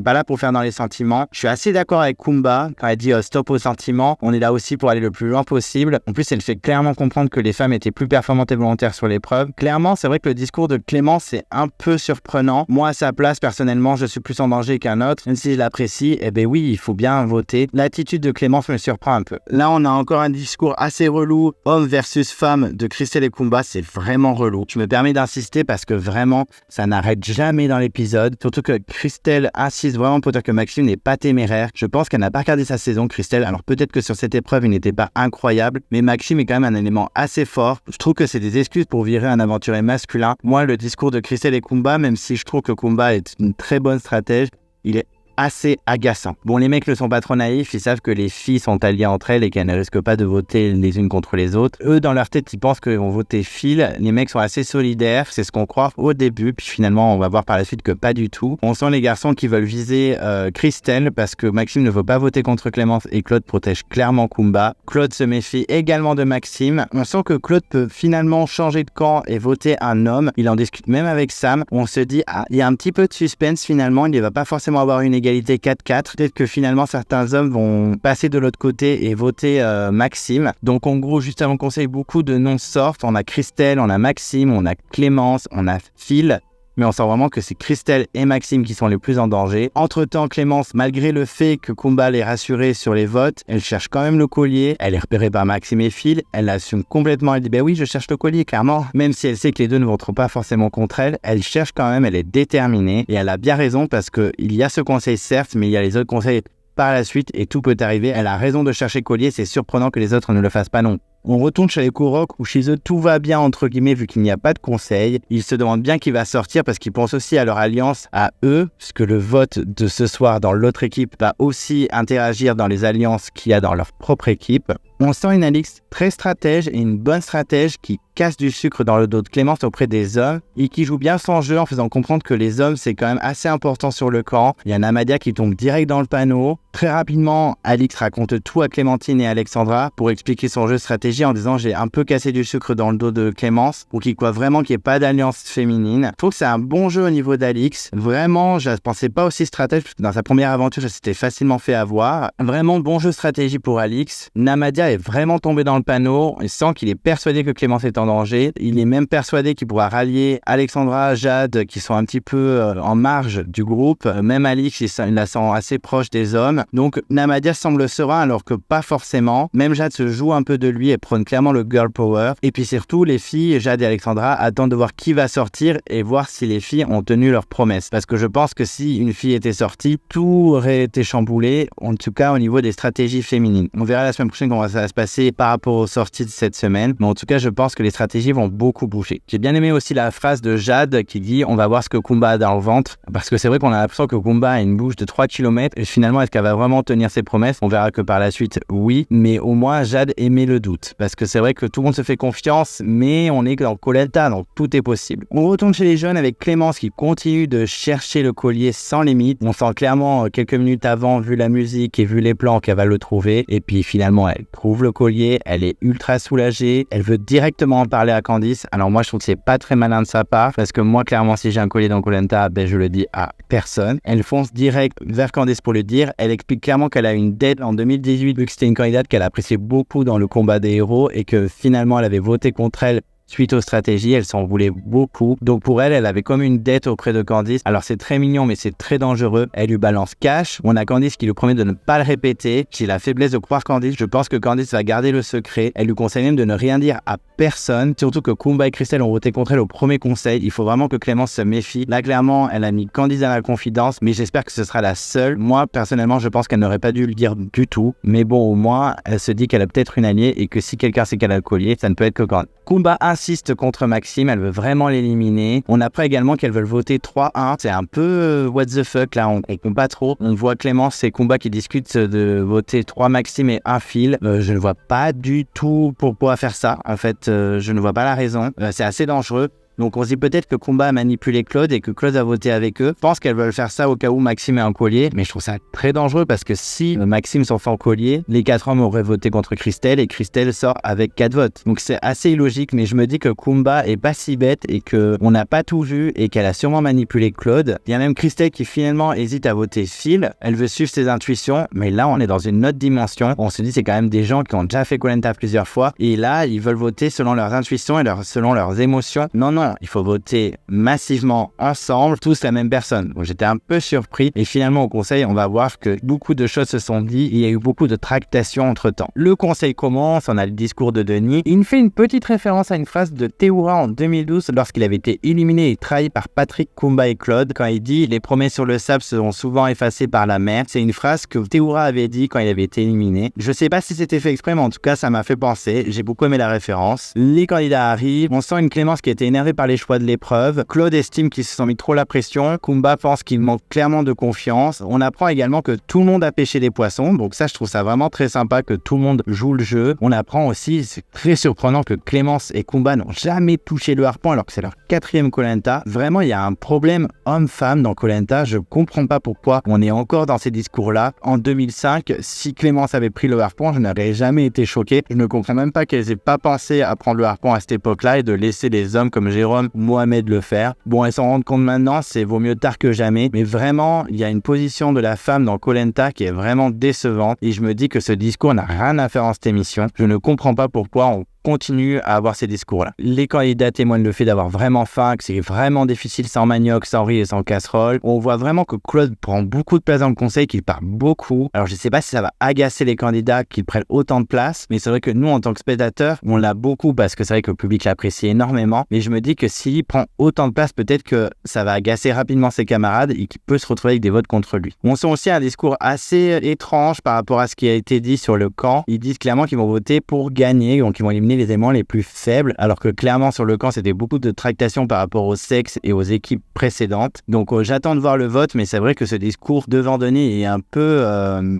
pas là pour faire dans les sentiments. Je suis assez d'accord avec Kumba quand elle dit stop aux sentiments. On est là aussi pour aller le plus loin possible. En plus, elle fait clairement comprendre que les femmes étaient plus performantes et volontaires sur l'épreuve. Clairement, c'est vrai que le discours de Clémence est un peu surprenant. Moi, à sa place, personnellement, je suis plus en danger qu'un autre. Même si je l'apprécie, oui, il faut bien voter. L'attitude de Clémence me surprend un peu. Là, on a encore un discours assez relou. Homme versus femme de Christelle et Kumba, c'est vraiment relou. Je me permets d'insister parce que vraiment, ça n'arrête jamais dans l'épisode. Surtout que Christelle insiste vraiment pour dire que Maxime n'est pas téméraire. Je pense qu'elle n'a pas regardé sa saison, Christelle. Alors peut-être que sur cette épreuve, il n'était pas incroyable, mais Maxime est quand même un élément assez fort. Je trouve que c'est des excuses pour virer un aventurier masculin. Moi, le discours de Christelle et Kumba, même si je trouve que Kumba est une très bonne stratège, il est assez agaçant. Bon, les mecs ne sont pas trop naïfs, ils savent que les filles sont alliées entre elles et qu'elles ne risquent pas de voter les unes contre les autres. Eux, dans leur tête, ils pensent qu'ils vont voter Phil. Les mecs sont assez solidaires, c'est ce qu'on croit au début, puis finalement, on va voir par la suite que pas du tout. On sent les garçons qui veulent viser Christelle parce que Maxime ne veut pas voter contre Clémence et Claude protège clairement Kumba. Claude se méfie également de Maxime. On sent que Claude peut finalement changer de camp et voter un homme. Il en discute même avec Sam. On se dit, il y a un petit peu de suspense finalement, il ne va pas forcément avoir une égalité 4-4. Peut-être que finalement certains hommes vont passer de l'autre côté et voter Maxime. Donc en gros, juste avant qu'on sait, beaucoup de noms sortent. On a Christelle, on a Maxime, on a Clémence, on a Phil. Mais on sent vraiment que c'est Christelle et Maxime qui sont les plus en danger. Entre-temps, Clémence, malgré le fait que Kumba l'ait rassurée sur les votes, elle cherche quand même le collier. Elle est repérée par Maxime et Phil. Elle l'assume complètement. Elle dit oui, je cherche le collier, clairement. Même si elle sait que les deux ne voteront pas forcément contre elle, elle cherche quand même, elle est déterminée. Et elle a bien raison parce qu'il y a ce conseil, certes, mais il y a les autres conseils par la suite et tout peut arriver. Elle a raison de chercher collier. C'est surprenant que les autres ne le fassent pas non. On retourne chez les Kouroks où chez eux tout va bien entre guillemets vu qu'il n'y a pas de conseil. Ils se demandent bien qui va sortir parce qu'ils pensent aussi à leur alliance à eux, puisque le vote de ce soir dans l'autre équipe va aussi interagir dans les alliances qu'il y a dans leur propre équipe. On sent une Alix très stratège et une bonne stratège qui casse du sucre dans le dos de Clémence auprès des hommes et qui joue bien son jeu en faisant comprendre que les hommes c'est quand même assez important sur le camp. Il y a Namadia qui tombe direct dans le panneau. Très rapidement, Alix raconte tout à Clémentine et Alexandra pour expliquer son jeu stratégie en disant j'ai un peu cassé du sucre dans le dos de Clémence pour qu'il croit vraiment qu'il n'y ait pas d'alliance féminine. Je trouve que c'est un bon jeu au niveau d'Alix. Vraiment, je ne pensais pas aussi stratège parce que dans sa première aventure, ça s'était facilement fait avoir. Vraiment bon jeu stratégie pour Alix. Namadia est vraiment tombé dans le panneau. Il sent qu'il est persuadé que Clémence est en danger. Il est même persuadé qu'il pourra rallier Alexandra, Jade qui sont un petit peu en marge du groupe. Même Alix, il la sent assez proche des hommes. Donc Namadia semble serein alors que pas forcément. Même Jade se joue un peu de lui et prône clairement le girl power. Et puis surtout, les filles, Jade et Alexandra, attendent de voir qui va sortir et voir si les filles ont tenu leurs promesses. Parce que je pense que si une fille était sortie, tout aurait été chamboulé, en tout cas au niveau des stratégies féminines. On verra la semaine prochaine comment ça va se passer par rapport aux sorties de cette semaine. Mais en tout cas, je pense que les stratégies vont beaucoup bouger. J'ai bien aimé aussi la phrase de Jade qui dit « On va voir ce que Kumba a dans le ventre ». Parce que c'est vrai qu'on a l'impression que Kumba a une bouche de 3 km. Et finalement, est-ce qu'elle va vraiment tenir ses promesses? On verra que par la suite, oui. Mais au moins, Jade émet le doute. Parce que c'est vrai que tout le monde se fait confiance, mais on est dans Koh-Lanta, donc tout est possible. On retourne chez les jeunes avec Clémence qui continue de chercher le collier sans limite. On sent clairement quelques minutes avant, vu la musique et vu les plans, qu'elle va le trouver. Et puis finalement, elle trouve trouve le collier, elle est ultra soulagée, elle veut directement en parler à Candice. Alors moi je trouve que c'est pas très malin de sa part, parce que moi clairement si j'ai un collier dans Koh Lanta, je le dis à personne. Elle fonce direct vers Candice pour le dire. Elle explique clairement qu'elle a une dette en 2018, vu que c'était une candidate qu'elle appréciait beaucoup dans le combat des héros et que finalement elle avait voté contre elle suite aux stratégies, elle s'en voulait beaucoup. Donc pour elle, elle avait comme une dette auprès de Candice. Alors c'est très mignon, mais c'est très dangereux. Elle lui balance cash. On a Candice qui lui promet de ne pas le répéter. J'ai la faiblesse de croire Candice. Je pense que Candice va garder le secret. Elle lui conseille même de ne rien dire à personne. Surtout que Kumba et Christelle ont voté contre elle au premier conseil. Il faut vraiment que Clémence se méfie. Là, clairement, elle a mis Candice dans la confidence, mais j'espère que ce sera la seule. Moi, personnellement, je pense qu'elle n'aurait pas dû le dire du tout. Mais bon, au moins, elle se dit qu'elle a peut-être une alliée et que si quelqu'un sait qu'elle a le collier, ça ne peut être que Candice. Kumba insiste contre Maxime, elle veut vraiment l'éliminer. On apprend également qu'elles veulent voter 3-1. C'est un peu what the fuck là, on comprend pas trop. On voit Clémence et Kumba qui discutent de voter 3 Maxime et 1 Phil. Je ne vois pas du tout pourquoi faire ça. En fait, je ne vois pas la raison. C'est assez dangereux. Donc on se dit peut-être que Kumba a manipulé Claude et que Claude a voté avec eux. Je pense qu'elles veulent faire ça au cas où Maxime est en collier, mais je trouve ça très dangereux parce que si Maxime s'en fait en collier, les 4 hommes auraient voté contre Christelle et Christelle sort avec 4 votes. Donc c'est assez illogique, mais je me dis que Kumba est pas si bête et qu'on n'a pas tout vu et qu'elle a sûrement manipulé Claude. Il y a même Christelle qui finalement hésite à voter Phil. Elle veut suivre ses intuitions, mais là on est dans une autre dimension. On se dit c'est quand même des gens qui ont déjà fait Koh Lanta plusieurs fois et là ils veulent voter selon leurs intuitions et selon leurs émotions. Non, il faut voter massivement ensemble, tous la même personne. Donc j'étais un peu surpris et finalement au conseil, on va voir que beaucoup de choses se sont dites et il y a eu beaucoup de tractations entre temps. Le conseil commence, on a le discours de Denis. Il fait une petite référence à une phrase de Théoura en 2012 lorsqu'il avait été éliminé et trahi par Patrick, Kumba et Claude quand il dit « Les promesses sur le sable seront souvent effacées par la mer ». C'est une phrase que Théoura avait dit quand il avait été éliminé. Je sais pas si c'était fait exprès, mais en tout cas ça m'a fait penser. J'ai beaucoup aimé la référence. Les candidats arrivent, on sent une Clémence qui était énervée par les choix de l'épreuve. Claude estime qu'ils se sont mis trop la pression. Kumba pense qu'il manque clairement de confiance. On apprend également que tout le monde a pêché des poissons. Donc ça, je trouve ça vraiment très sympa que tout le monde joue le jeu. On apprend aussi, c'est très surprenant que Clémence et Kumba n'ont jamais touché le harpon alors que c'est leur 4e Koh Lanta. Vraiment, il y a un problème homme-femme dans Koh Lanta. Je comprends pas pourquoi on est encore dans ces discours-là. En 2005, si Clémence avait pris le harpon, je n'aurais jamais été choqué. Je ne comprends même pas qu'elles aient pas pensé à prendre le harpon à cette époque-là et de laisser des hommes comme Jérôme ou Mohamed le faire. Bon, elles s'en rendent compte maintenant, c'est vaut mieux tard que jamais. Mais vraiment, il y a une position de la femme dans Koh Lanta qui est vraiment décevante. Et je me dis que ce discours n'a rien à faire en cette émission. Je ne comprends pas pourquoi on continue à avoir ces discours-là. Les candidats témoignent le fait d'avoir vraiment faim, que c'est vraiment difficile sans manioc, sans riz et sans casserole. On voit vraiment que Claude prend beaucoup de place dans le conseil, qu'il parle beaucoup. Alors je sais pas si ça va agacer les candidats qu'ils prennent autant de place, mais c'est vrai que nous en tant que spectateurs, on l'a beaucoup parce que c'est vrai que le public l'apprécie énormément. Mais je me dis que s'il prend autant de place, peut-être que ça va agacer rapidement ses camarades et qu'il peut se retrouver avec des votes contre lui. On sent aussi un discours assez étrange par rapport à ce qui a été dit sur le camp. Ils disent clairement qu'ils vont voter pour gagner, donc ils vont éliminer les éléments les plus faibles, alors que clairement sur le camp c'était beaucoup de tractations par rapport au sexe et aux équipes précédentes. Donc j'attends de voir le vote, mais c'est vrai que ce discours devant Denis est un peu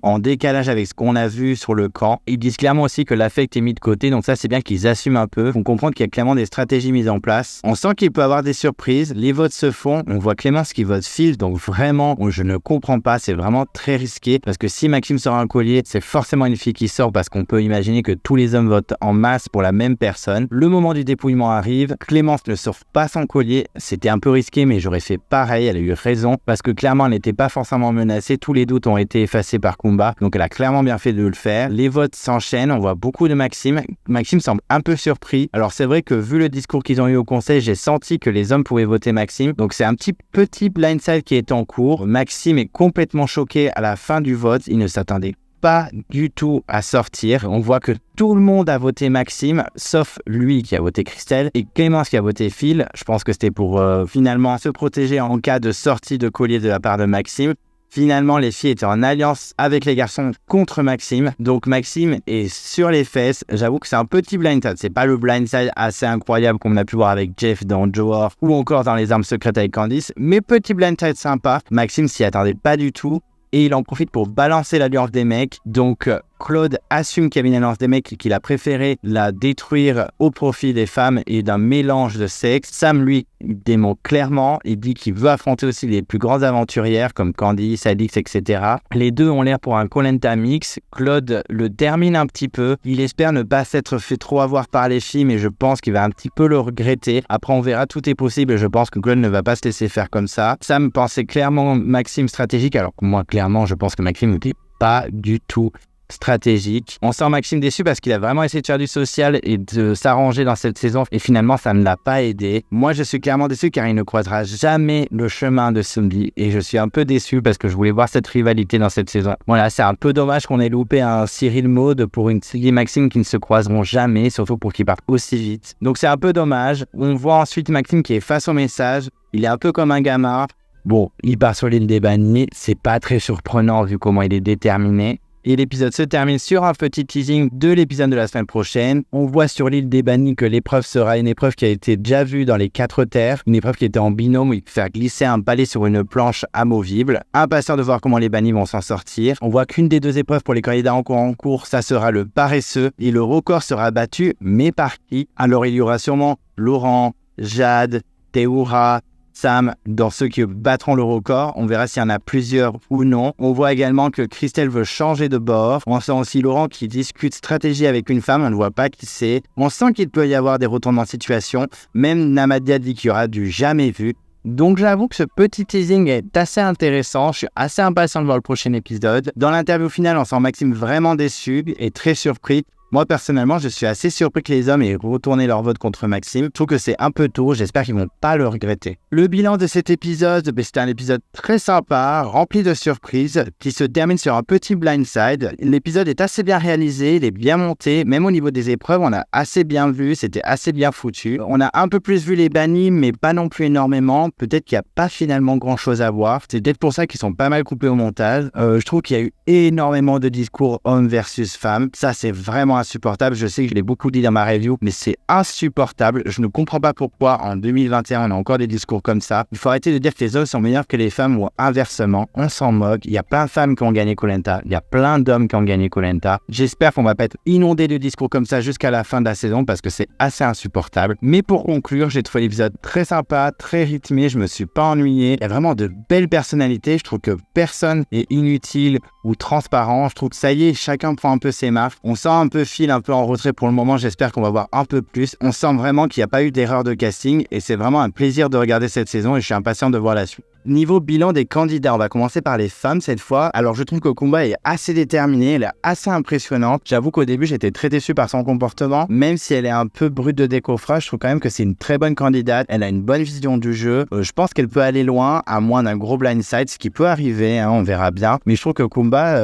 en décalage avec ce qu'on a vu sur le camp. Ils disent clairement aussi que l'affect est mis de côté, donc ça c'est bien qu'ils assument un peu. On comprend qu'il y a clairement des stratégies mises en place. On sent qu'il peut y avoir des surprises, les votes se font, on voit Clémence qui vote Phil, donc vraiment je ne comprends pas, c'est vraiment très risqué, parce que si Maxime sort un collier, c'est forcément une fille qui sort, parce qu'on peut imaginer que tous les hommes votent en masse pour la même personne. Le moment du dépouillement arrive, Clémence ne sort pas son collier, c'était un peu risqué, mais j'aurais fait pareil, elle a eu raison, parce que clairement elle n'était pas forcément menacée, tous les doutes ont été effacés par Kumba, donc elle a clairement bien fait de le faire. Les votes s'enchaînent, on voit beaucoup de Maxime. Maxime semble un peu surpris, alors c'est vrai que vu le discours qu'ils ont eu au conseil, j'ai senti que les hommes pouvaient voter Maxime, donc c'est un petit blindside qui est en cours. Maxime est complètement choqué à la fin du vote, il ne s'attendait pas du tout à sortir. On voit que tout le monde a voté Maxime, sauf lui qui a voté Christelle et Clémence qui a voté Phil. Je pense que c'était pour finalement se protéger en cas de sortie de collier de la part de Maxime. Finalement, les filles étaient en alliance avec les garçons contre Maxime. Donc Maxime est sur les fesses. J'avoue que c'est un petit blindside. C'est pas le blindside assez incroyable qu'on a pu voir avec Jeff dans Johor ou encore dans Les Armes Secrètes avec Candice. Mais petit blindside sympa. Maxime s'y attendait pas du tout. Et il en profite pour balancer l'alliance des mecs. Donc Claude assume qu'il y avait une alliance des mecs et qu'il a préféré la détruire au profit des femmes et d'un mélange de sexe. Sam, lui, démontre clairement, il dit qu'il veut affronter aussi les plus grandes aventurières comme Candice, Alix, etc. Les deux ont l'air pour un Koh-Lanta mix. Claude le termine un petit peu. Il espère ne pas s'être fait trop avoir par les filles, mais je pense qu'il va un petit peu le regretter. Après, on verra, tout est possible et je pense que Claude ne va pas se laisser faire comme ça. Sam pensait clairement Maxime stratégique, alors que moi, clairement, je pense que Maxime n'était pas du tout stratégique. On sent Maxime déçu parce qu'il a vraiment essayé de faire du social et de s'arranger dans cette saison et finalement ça ne l'a pas aidé. Moi je suis clairement déçu car il ne croisera jamais le chemin de Sumbi et je suis un peu déçu parce que je voulais voir cette rivalité dans cette saison. Voilà, c'est un peu dommage qu'on ait loupé un Cyril Maud pour une Siggy Maxime qui ne se croiseront jamais, surtout pour qu'ils partent aussi vite. Donc c'est un peu dommage. On voit ensuite Maxime qui est face au message, il est un peu comme un gamin. Bon, il part sur l'île des bannis, c'est pas très surprenant vu comment il est déterminé. Et l'épisode se termine sur un petit teasing de l'épisode de la semaine prochaine. On voit sur l'île des bannis que l'épreuve sera une épreuve qui a été déjà vue dans les 4 terres. Une épreuve qui était en binôme où il faut faire glisser un balai sur une planche amovible. Impatient de voir comment les bannis vont s'en sortir. On voit qu'une des 2 épreuves pour les candidats encore en cours, ça sera le paresseux. Et le record sera battu, mais par qui? Alors il y aura sûrement Laurent, Jade, Théoura, Sam, dans ceux qui battront le record. On verra s'il y en a plusieurs ou non. On voit également que Christelle veut changer de bord. On sent aussi Laurent qui discute stratégie avec une femme. On ne voit pas qui c'est. On sent qu'il peut y avoir des retournements de situation. Même Namadia dit qu'il y aura du jamais vu. Donc j'avoue que ce petit teasing est assez intéressant. Je suis assez impatient de voir le prochain épisode. Dans l'interview finale, on sent Maxime vraiment déçu et très surpris. Moi, personnellement, je suis assez surpris que les hommes aient retourné leur vote contre Maxime. Je trouve que c'est un peu tôt, j'espère qu'ils ne vont pas le regretter. Le bilan de cet épisode, c'était un épisode très sympa, rempli de surprises, qui se termine sur un petit blindside. L'épisode est assez bien réalisé, il est bien monté, même au niveau des épreuves, on a assez bien vu, c'était assez bien foutu. On a un peu plus vu les bannis, mais pas non plus énormément. Peut-être qu'il n'y a pas finalement grand-chose à voir. C'est peut-être pour ça qu'ils sont pas mal coupés au montage. Je trouve qu'il y a eu énormément de discours hommes versus femmes. Ça, c'est vraiment insupportable. Je sais que je l'ai beaucoup dit dans ma review, mais c'est insupportable. Je ne comprends pas pourquoi en 2021 on a encore des discours comme ça. Il faut arrêter de dire que les hommes sont meilleurs que les femmes ou inversement. On s'en moque. Il y a plein de femmes qui ont gagné Koh-Lanta. Il y a plein d'hommes qui ont gagné Koh-Lanta. J'espère qu'on va pas être inondé de discours comme ça jusqu'à la fin de la saison parce que c'est assez insupportable. Mais pour conclure, j'ai trouvé l'épisode très sympa, très rythmé. Je me suis pas ennuyé. Il y a vraiment de belles personnalités. Je trouve que personne est inutile ou transparent. Je trouve que ça y est, chacun prend un peu ses marques. On sent un peu fil un peu en retrait pour le moment, j'espère qu'on va voir un peu plus. On sent vraiment qu'il n'y a pas eu d'erreur de casting et c'est vraiment un plaisir de regarder cette saison et je suis impatient de voir la suite. Niveau bilan des candidats, on va commencer par les femmes cette fois. Alors je trouve que Kumba est assez déterminée, elle est assez impressionnante. J'avoue qu'au début j'étais très déçu par son comportement, même si elle est un peu brute de décoffrage, je trouve quand même que c'est une très bonne candidate. Elle a une bonne vision du jeu. Je pense qu'elle peut aller loin, à moins d'un gros blindside, ce qui peut arriver, on verra bien. Mais je trouve que Kumba,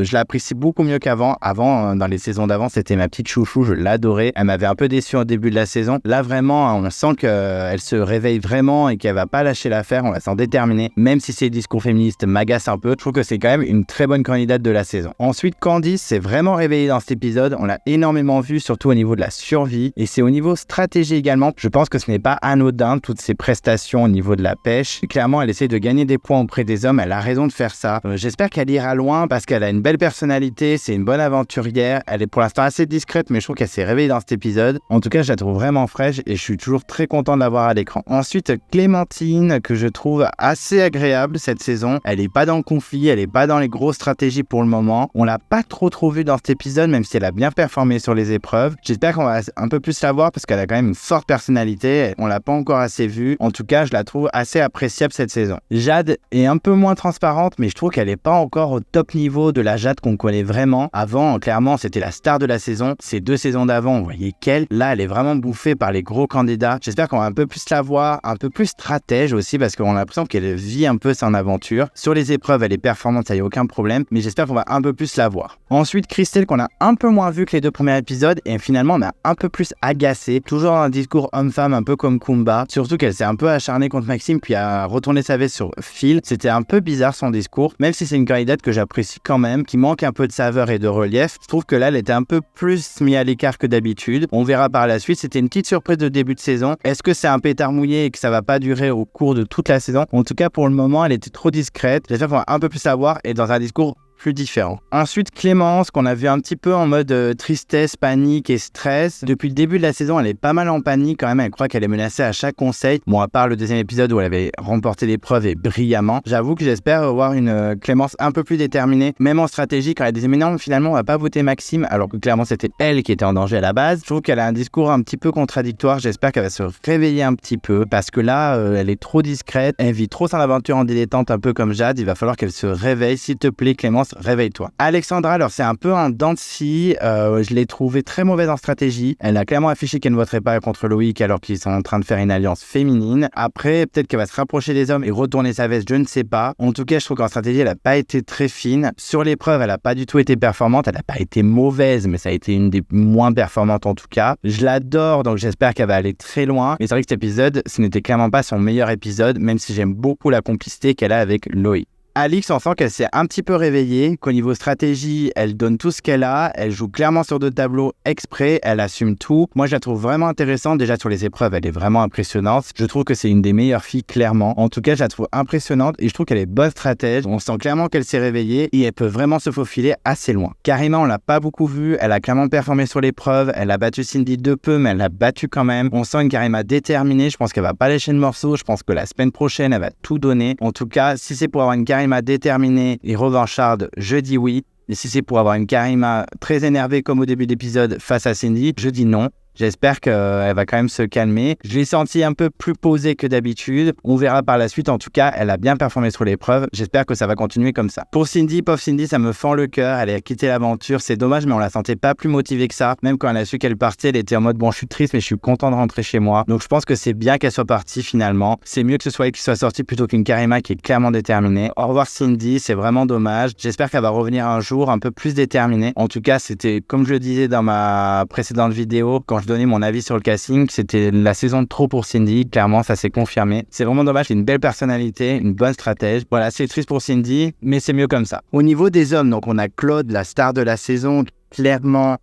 je l'apprécie beaucoup mieux qu'avant. Avant, dans les saisons d'avant, c'était ma petite chouchou, je l'adorais. Elle m'avait un peu déçu au début de la saison. Là vraiment, on sent qu'elle se réveille vraiment et qu'elle va pas lâcher l'affaire. On la sent déterminée. Même si ces discours féministes m'agacent un peu, je trouve que c'est quand même une très bonne candidate de la saison. Ensuite, Candice s'est vraiment réveillée dans cet épisode. On l'a énormément vu, surtout au niveau de la survie. Et c'est au niveau stratégie également. Je pense que ce n'est pas anodin, toutes ses prestations au niveau de la pêche. Clairement, elle essaie de gagner des points auprès des hommes. Elle a raison de faire ça. J'espère qu'elle ira loin parce qu'elle a une belle personnalité. C'est une bonne aventurière. Elle est pour l'instant assez discrète, mais je trouve qu'elle s'est réveillée dans cet épisode. En tout cas, je la trouve vraiment fraîche et je suis toujours très content de la voir à l'écran. Ensuite, Clémentine, que je trouve assez agréable cette saison. Elle est pas dans le conflit, elle est pas dans les grosses stratégies pour le moment. On l'a pas trop vu dans cet épisode, même si elle a bien performé sur les épreuves. J'espère qu'on va un peu plus la voir parce qu'elle a quand même une forte personnalité. On l'a pas encore assez vue. En tout cas, je la trouve assez appréciable cette saison. Jade est un peu moins transparente, mais je trouve qu'elle est pas encore au top niveau de la Jade qu'on connaît vraiment. Avant, clairement, c'était la star de la saison. Ces 2 saisons d'avant, on voyait qu'elle. Là, elle est vraiment bouffée par les gros candidats. J'espère qu'on va un peu plus la voir, un peu plus stratège aussi, parce qu'on a l'impression qu'elle vit un peu son aventure. Sur les épreuves, elle est performante, ça y a aucun problème, mais j'espère qu'on va un peu plus la voir. Ensuite, Christelle, qu'on a un peu moins vu que les 2 premiers épisodes, et finalement, on a un peu plus agacé. Toujours un discours homme-femme, un peu comme Kumba. Surtout qu'elle s'est un peu acharnée contre Maxime, puis a retourné sa veste sur Phil. C'était un peu bizarre son discours, même si c'est une candidate que j'apprécie quand même, qui manque un peu de saveur et de relief. Je trouve que là, elle était un peu plus mise à l'écart que d'habitude. On verra par la suite. C'était une petite surprise de début de saison. Est-ce que c'est un pétard mouillé et que ça va pas durer au cours de toute la saison? En tout cas, pour le moment, elle était trop discrète. J'espère qu'on va un peu plus la voir et dans un discours plus différent. Ensuite, Clémence, qu'on a vu un petit peu en mode tristesse, panique et stress. Depuis le début de la saison, elle est pas mal en panique quand même. Elle croit qu'elle est menacée à chaque conseil. Bon, à part le deuxième épisode où elle avait remporté l'épreuve et brillamment. J'avoue que j'espère voir une Clémence un peu plus déterminée, même en stratégie, quand elle disait mais non, finalement, on va pas voter Maxime, alors que clairement, c'était elle qui était en danger à la base. Je trouve qu'elle a un discours un petit peu contradictoire. J'espère qu'elle va se réveiller un petit peu parce que là, elle est trop discrète. Elle vit trop son aventure en dilettante, un peu comme Jade. Il va falloir qu'elle se réveille. S'il te plaît, Clémence, réveille-toi. Alexandra, alors c'est un peu un dents de scie. Je l'ai trouvée très mauvaise en stratégie. Elle a clairement affiché qu'elle ne voterait pas contre Loïc alors qu'ils sont en train de faire une alliance féminine. Après, peut-être qu'elle va se rapprocher des hommes et retourner sa veste, je ne sais pas. En tout cas, je trouve qu'en stratégie, elle n'a pas été très fine. Sur l'épreuve, elle n'a pas du tout été performante. Elle n'a pas été mauvaise, mais ça a été une des moins performantes en tout cas. Je l'adore, donc j'espère qu'elle va aller très loin. Mais c'est vrai que cet épisode, ce n'était clairement pas son meilleur épisode, même si j'aime beaucoup la complicité qu'elle a avec Loïc. Alix, on sent qu'elle s'est un petit peu réveillée, qu'au niveau stratégie, elle donne tout ce qu'elle a, elle joue clairement sur 2 tableaux exprès, elle assume tout. Moi, je la trouve vraiment intéressante. Déjà, sur les épreuves, elle est vraiment impressionnante. Je trouve que c'est une des meilleures filles, clairement. En tout cas, je la trouve impressionnante et je trouve qu'elle est bonne stratège. On sent clairement qu'elle s'est réveillée et elle peut vraiment se faufiler assez loin. Karima, on l'a pas beaucoup vue, elle a clairement performé sur l'épreuve, elle a battu Cindy de peu, mais elle l'a battue quand même. On sent une Karima déterminée, je pense qu'elle va pas lâcher de morceaux, je pense que la semaine prochaine, elle va tout donner. En tout cas, si c'est pour avoir une Karima déterminée et revancharde, je dis oui. Et si c'est pour avoir une Karima très énervée comme au début de l'épisode face à Cindy, je dis non. J'espère qu'elle va quand même se calmer. Je l'ai sentie un peu plus posée que d'habitude. On verra par la suite. En tout cas, elle a bien performé sur l'épreuve. J'espère que ça va continuer comme ça. Pour Cindy, pauvre Cindy, ça me fend le cœur. Elle a quitté l'aventure. C'est dommage, mais on la sentait pas plus motivée que ça. Même quand elle a su qu'elle partait, elle était en mode bon, je suis triste, mais je suis content de rentrer chez moi. Donc je pense que c'est bien qu'elle soit partie finalement. C'est mieux que ce soit elle qui soit sortie plutôt qu'une Karima qui est clairement déterminée. Au revoir Cindy, c'est vraiment dommage. J'espère qu'elle va revenir un jour un peu plus déterminée. En tout cas, c'était comme je le disais dans ma précédente vidéo, quand je donnais mon avis sur le casting, c'était la saison de trop pour Cindy, clairement ça s'est confirmé. C'est vraiment dommage, c'est une belle personnalité, une bonne stratège. Voilà, c'est triste pour Cindy, mais c'est mieux comme ça. Au niveau des hommes, donc on a Claude, la star de la saison, clairement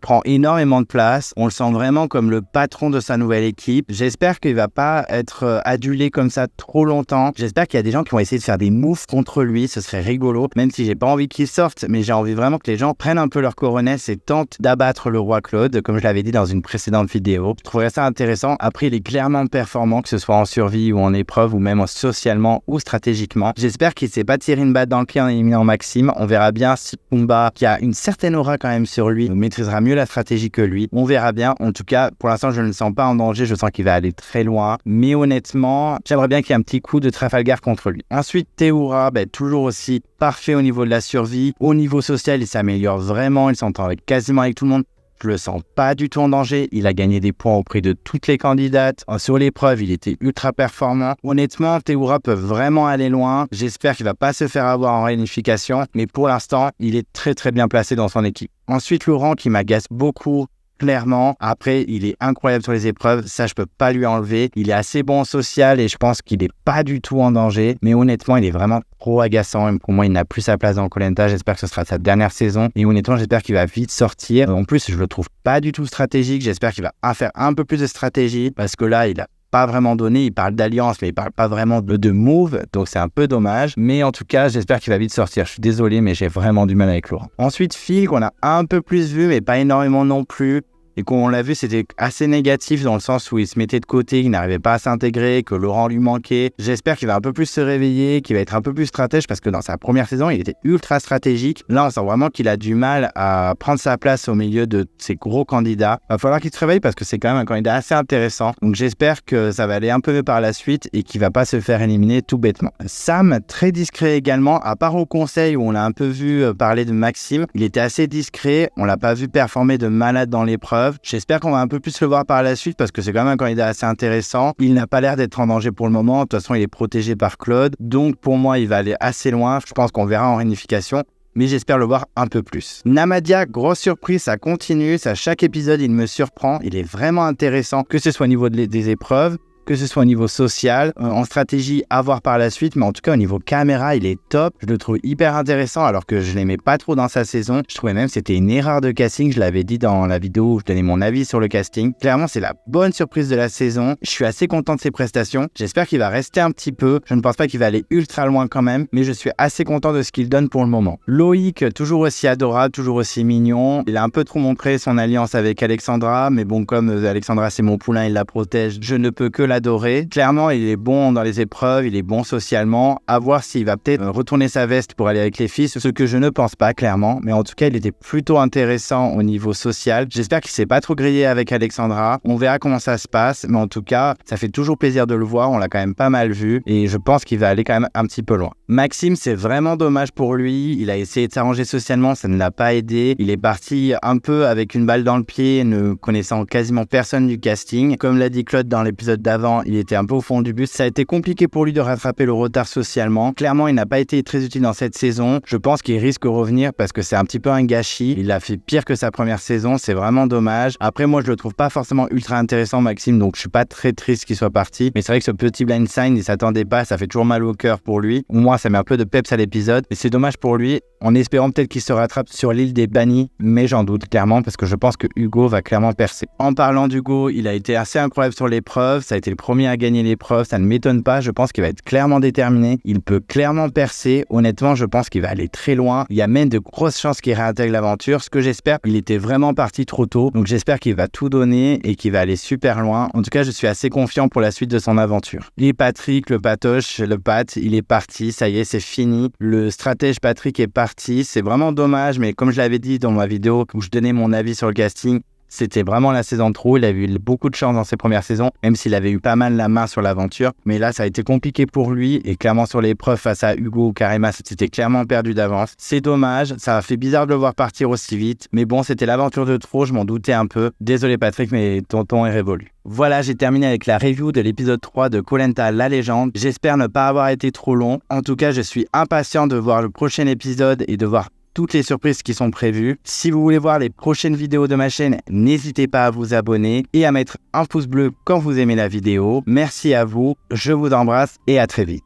prend énormément de place. On le sent vraiment comme le patron de sa nouvelle équipe. J'espère qu'il va pas être adulé comme ça trop longtemps. J'espère qu'il y a des gens qui vont essayer de faire des moves contre lui. Ce serait rigolo, même si j'ai pas envie qu'il sorte, mais j'ai envie vraiment que les gens prennent un peu leur coronesse et tentent d'abattre le roi Claude, comme je l'avais dit dans une précédente vidéo. Je trouverais ça intéressant. Après, il est clairement performant, que ce soit en survie ou en épreuve, ou même socialement ou stratégiquement. J'espère qu'il s'est pas tiré une batte dans le pied en éliminant Maxime. On verra bien si Pumba, qui a une certaine aura quand même sur lui, maîtrisera mieux la stratégie que lui. On verra bien. En tout cas, pour l'instant, je ne le sens pas en danger. Je sens qu'il va aller très loin. Mais honnêtement, j'aimerais bien qu'il y ait un petit coup de Trafalgar contre lui. Ensuite, Théoura, toujours aussi parfait au niveau de la survie. Au niveau social, il s'améliore vraiment. Il s'entend quasiment avec tout le monde. Je le sens pas du tout en danger. Il a gagné des points auprès de toutes les candidates. Sur l'épreuve, il était ultra performant. Honnêtement, Théoura peut vraiment aller loin. J'espère qu'il va pas se faire avoir en réunification. Mais pour l'instant, il est très très bien placé dans son équipe. Ensuite, Laurent qui m'agace beaucoup. Clairement, après, il est incroyable sur les épreuves, ça je peux pas lui enlever. Il est assez bon en social et je pense qu'il est pas du tout en danger. Mais honnêtement, il est vraiment trop agaçant. Et pour moi, il n'a plus sa place dans Koh Lanta. J'espère que ce sera sa dernière saison. Et honnêtement, j'espère qu'il va vite sortir. En plus, je le trouve pas du tout stratégique. J'espère qu'il va faire un peu plus de stratégie parce que là, il a pas vraiment donné, il parle d'alliance mais il parle pas vraiment de move, donc c'est un peu dommage, mais en tout cas j'espère qu'il va vite sortir. Je suis désolé mais j'ai vraiment du mal avec Laurent. Ensuite Phil qu'on a un peu plus vu mais pas énormément non plus. Et qu'on l'a vu, c'était assez négatif dans le sens où il se mettait de côté, il n'arrivait pas à s'intégrer, que Laurent lui manquait. J'espère qu'il va un peu plus se réveiller, qu'il va être un peu plus stratège parce que dans sa première saison, il était ultra stratégique. Là, on sent vraiment qu'il a du mal à prendre sa place au milieu de ses gros candidats. Il va falloir qu'il se réveille parce que c'est quand même un candidat assez intéressant. Donc j'espère que ça va aller un peu mieux par la suite et qu'il va pas se faire éliminer tout bêtement. Sam, très discret également, à part au conseil où on l'a un peu vu parler de Maxime, il était assez discret, on l'a pas vu performer de malade dans l'épreuve. J'espère qu'on va un peu plus le voir par la suite parce que c'est quand même un candidat assez intéressant. Il n'a pas l'air d'être en danger pour le moment. De toute façon, il est protégé par Claude. Donc, pour moi, il va aller assez loin. Je pense qu'on verra en réunification. Mais j'espère le voir un peu plus. Namadia, grosse surprise, ça continue. À chaque épisode, il me surprend. Il est vraiment intéressant, que ce soit au niveau des épreuves, que ce soit au niveau social, en stratégie à voir par la suite, mais en tout cas au niveau caméra, il est top. Je le trouve hyper intéressant alors que je l'aimais pas trop dans sa saison. Je trouvais même que c'était une erreur de casting, je l'avais dit dans la vidéo où je donnais mon avis sur le casting. Clairement, c'est la bonne surprise de la saison. Je suis assez content de ses prestations. J'espère qu'il va rester un petit peu. Je ne pense pas qu'il va aller ultra loin quand même, mais je suis assez content de ce qu'il donne pour le moment. Loïc, toujours aussi adorable, toujours aussi mignon. Il a un peu trop montré son alliance avec Alexandra, mais bon, comme Alexandra c'est mon poulain, il la protège, je ne peux que l'adorer. Clairement, il est bon dans les épreuves, il est bon socialement. À voir s'il va peut-être retourner sa veste pour aller avec les filles, ce que je ne pense pas clairement, mais en tout cas, il était plutôt intéressant au niveau social. J'espère qu'il s'est pas trop grillé avec Alexandra. On verra comment ça se passe, mais en tout cas, ça fait toujours plaisir de le voir. On l'a quand même pas mal vu et je pense qu'il va aller quand même un petit peu loin. Maxime, c'est vraiment dommage pour lui. Il a essayé de s'arranger socialement, ça ne l'a pas aidé. Il est parti un peu avec une balle dans le pied, ne connaissant quasiment personne du casting. Comme l'a dit Claude dans l'épisode d'avant, il était un peu au fond du bus. Ça a été compliqué pour lui de rattraper le retard socialement. Clairement, il n'a pas été très utile dans cette saison. Je pense qu'il risque de revenir parce que c'est un petit peu un gâchis. Il a fait pire que sa première saison, c'est vraiment dommage. Après, moi, je le trouve pas forcément ultra intéressant, Maxime, donc je suis pas très triste qu'il soit parti. Mais c'est vrai que ce petit blind sign, il s'attendait pas, ça fait toujours mal au cœur pour lui. Moi, ça met un peu de peps à l'épisode, mais c'est dommage pour lui, en espérant peut-être qu'il se rattrape sur l'île des bannis, mais j'en doute clairement parce que je pense que Hugo va clairement percer. En parlant d'Hugo, il a été assez incroyable sur l'épreuve, ça a été le premier à gagner l'épreuve, ça ne m'étonne pas, je pense qu'il va être clairement déterminé, il peut clairement percer, honnêtement je pense qu'il va aller très loin, il y a même de grosses chances qu'il réintègre l'aventure, ce que j'espère, il était vraiment parti trop tôt, donc j'espère qu'il va tout donner et qu'il va aller super loin, en tout cas je suis assez confiant pour la suite de son aventure. Et Patrick, le patoche, le Pat, il est parti, ça y est c'est fini, le stratège Patrick est parti, c'est vraiment dommage, mais comme je l'avais dit dans ma vidéo où je donnais mon avis sur le casting, c'était vraiment la saison de trop, il avait eu beaucoup de chance dans ses premières saisons, même s'il avait eu pas mal la main sur l'aventure. Mais là, ça a été compliqué pour lui et clairement sur l'épreuve face à Hugo ou Karima, c'était clairement perdu d'avance. C'est dommage, ça a fait bizarre de le voir partir aussi vite. Mais bon, c'était l'aventure de trop, je m'en doutais un peu. Désolé Patrick, mais ton ton est révolu. Voilà, j'ai terminé avec la review de l'épisode 3 de Koh Lanta la légende. J'espère ne pas avoir été trop long. En tout cas, je suis impatient de voir le prochain épisode et de voir toutes les surprises qui sont prévues. Si vous voulez voir les prochaines vidéos de ma chaîne, n'hésitez pas à vous abonner et à mettre un pouce bleu quand vous aimez la vidéo. Merci à vous, je vous embrasse et à très vite.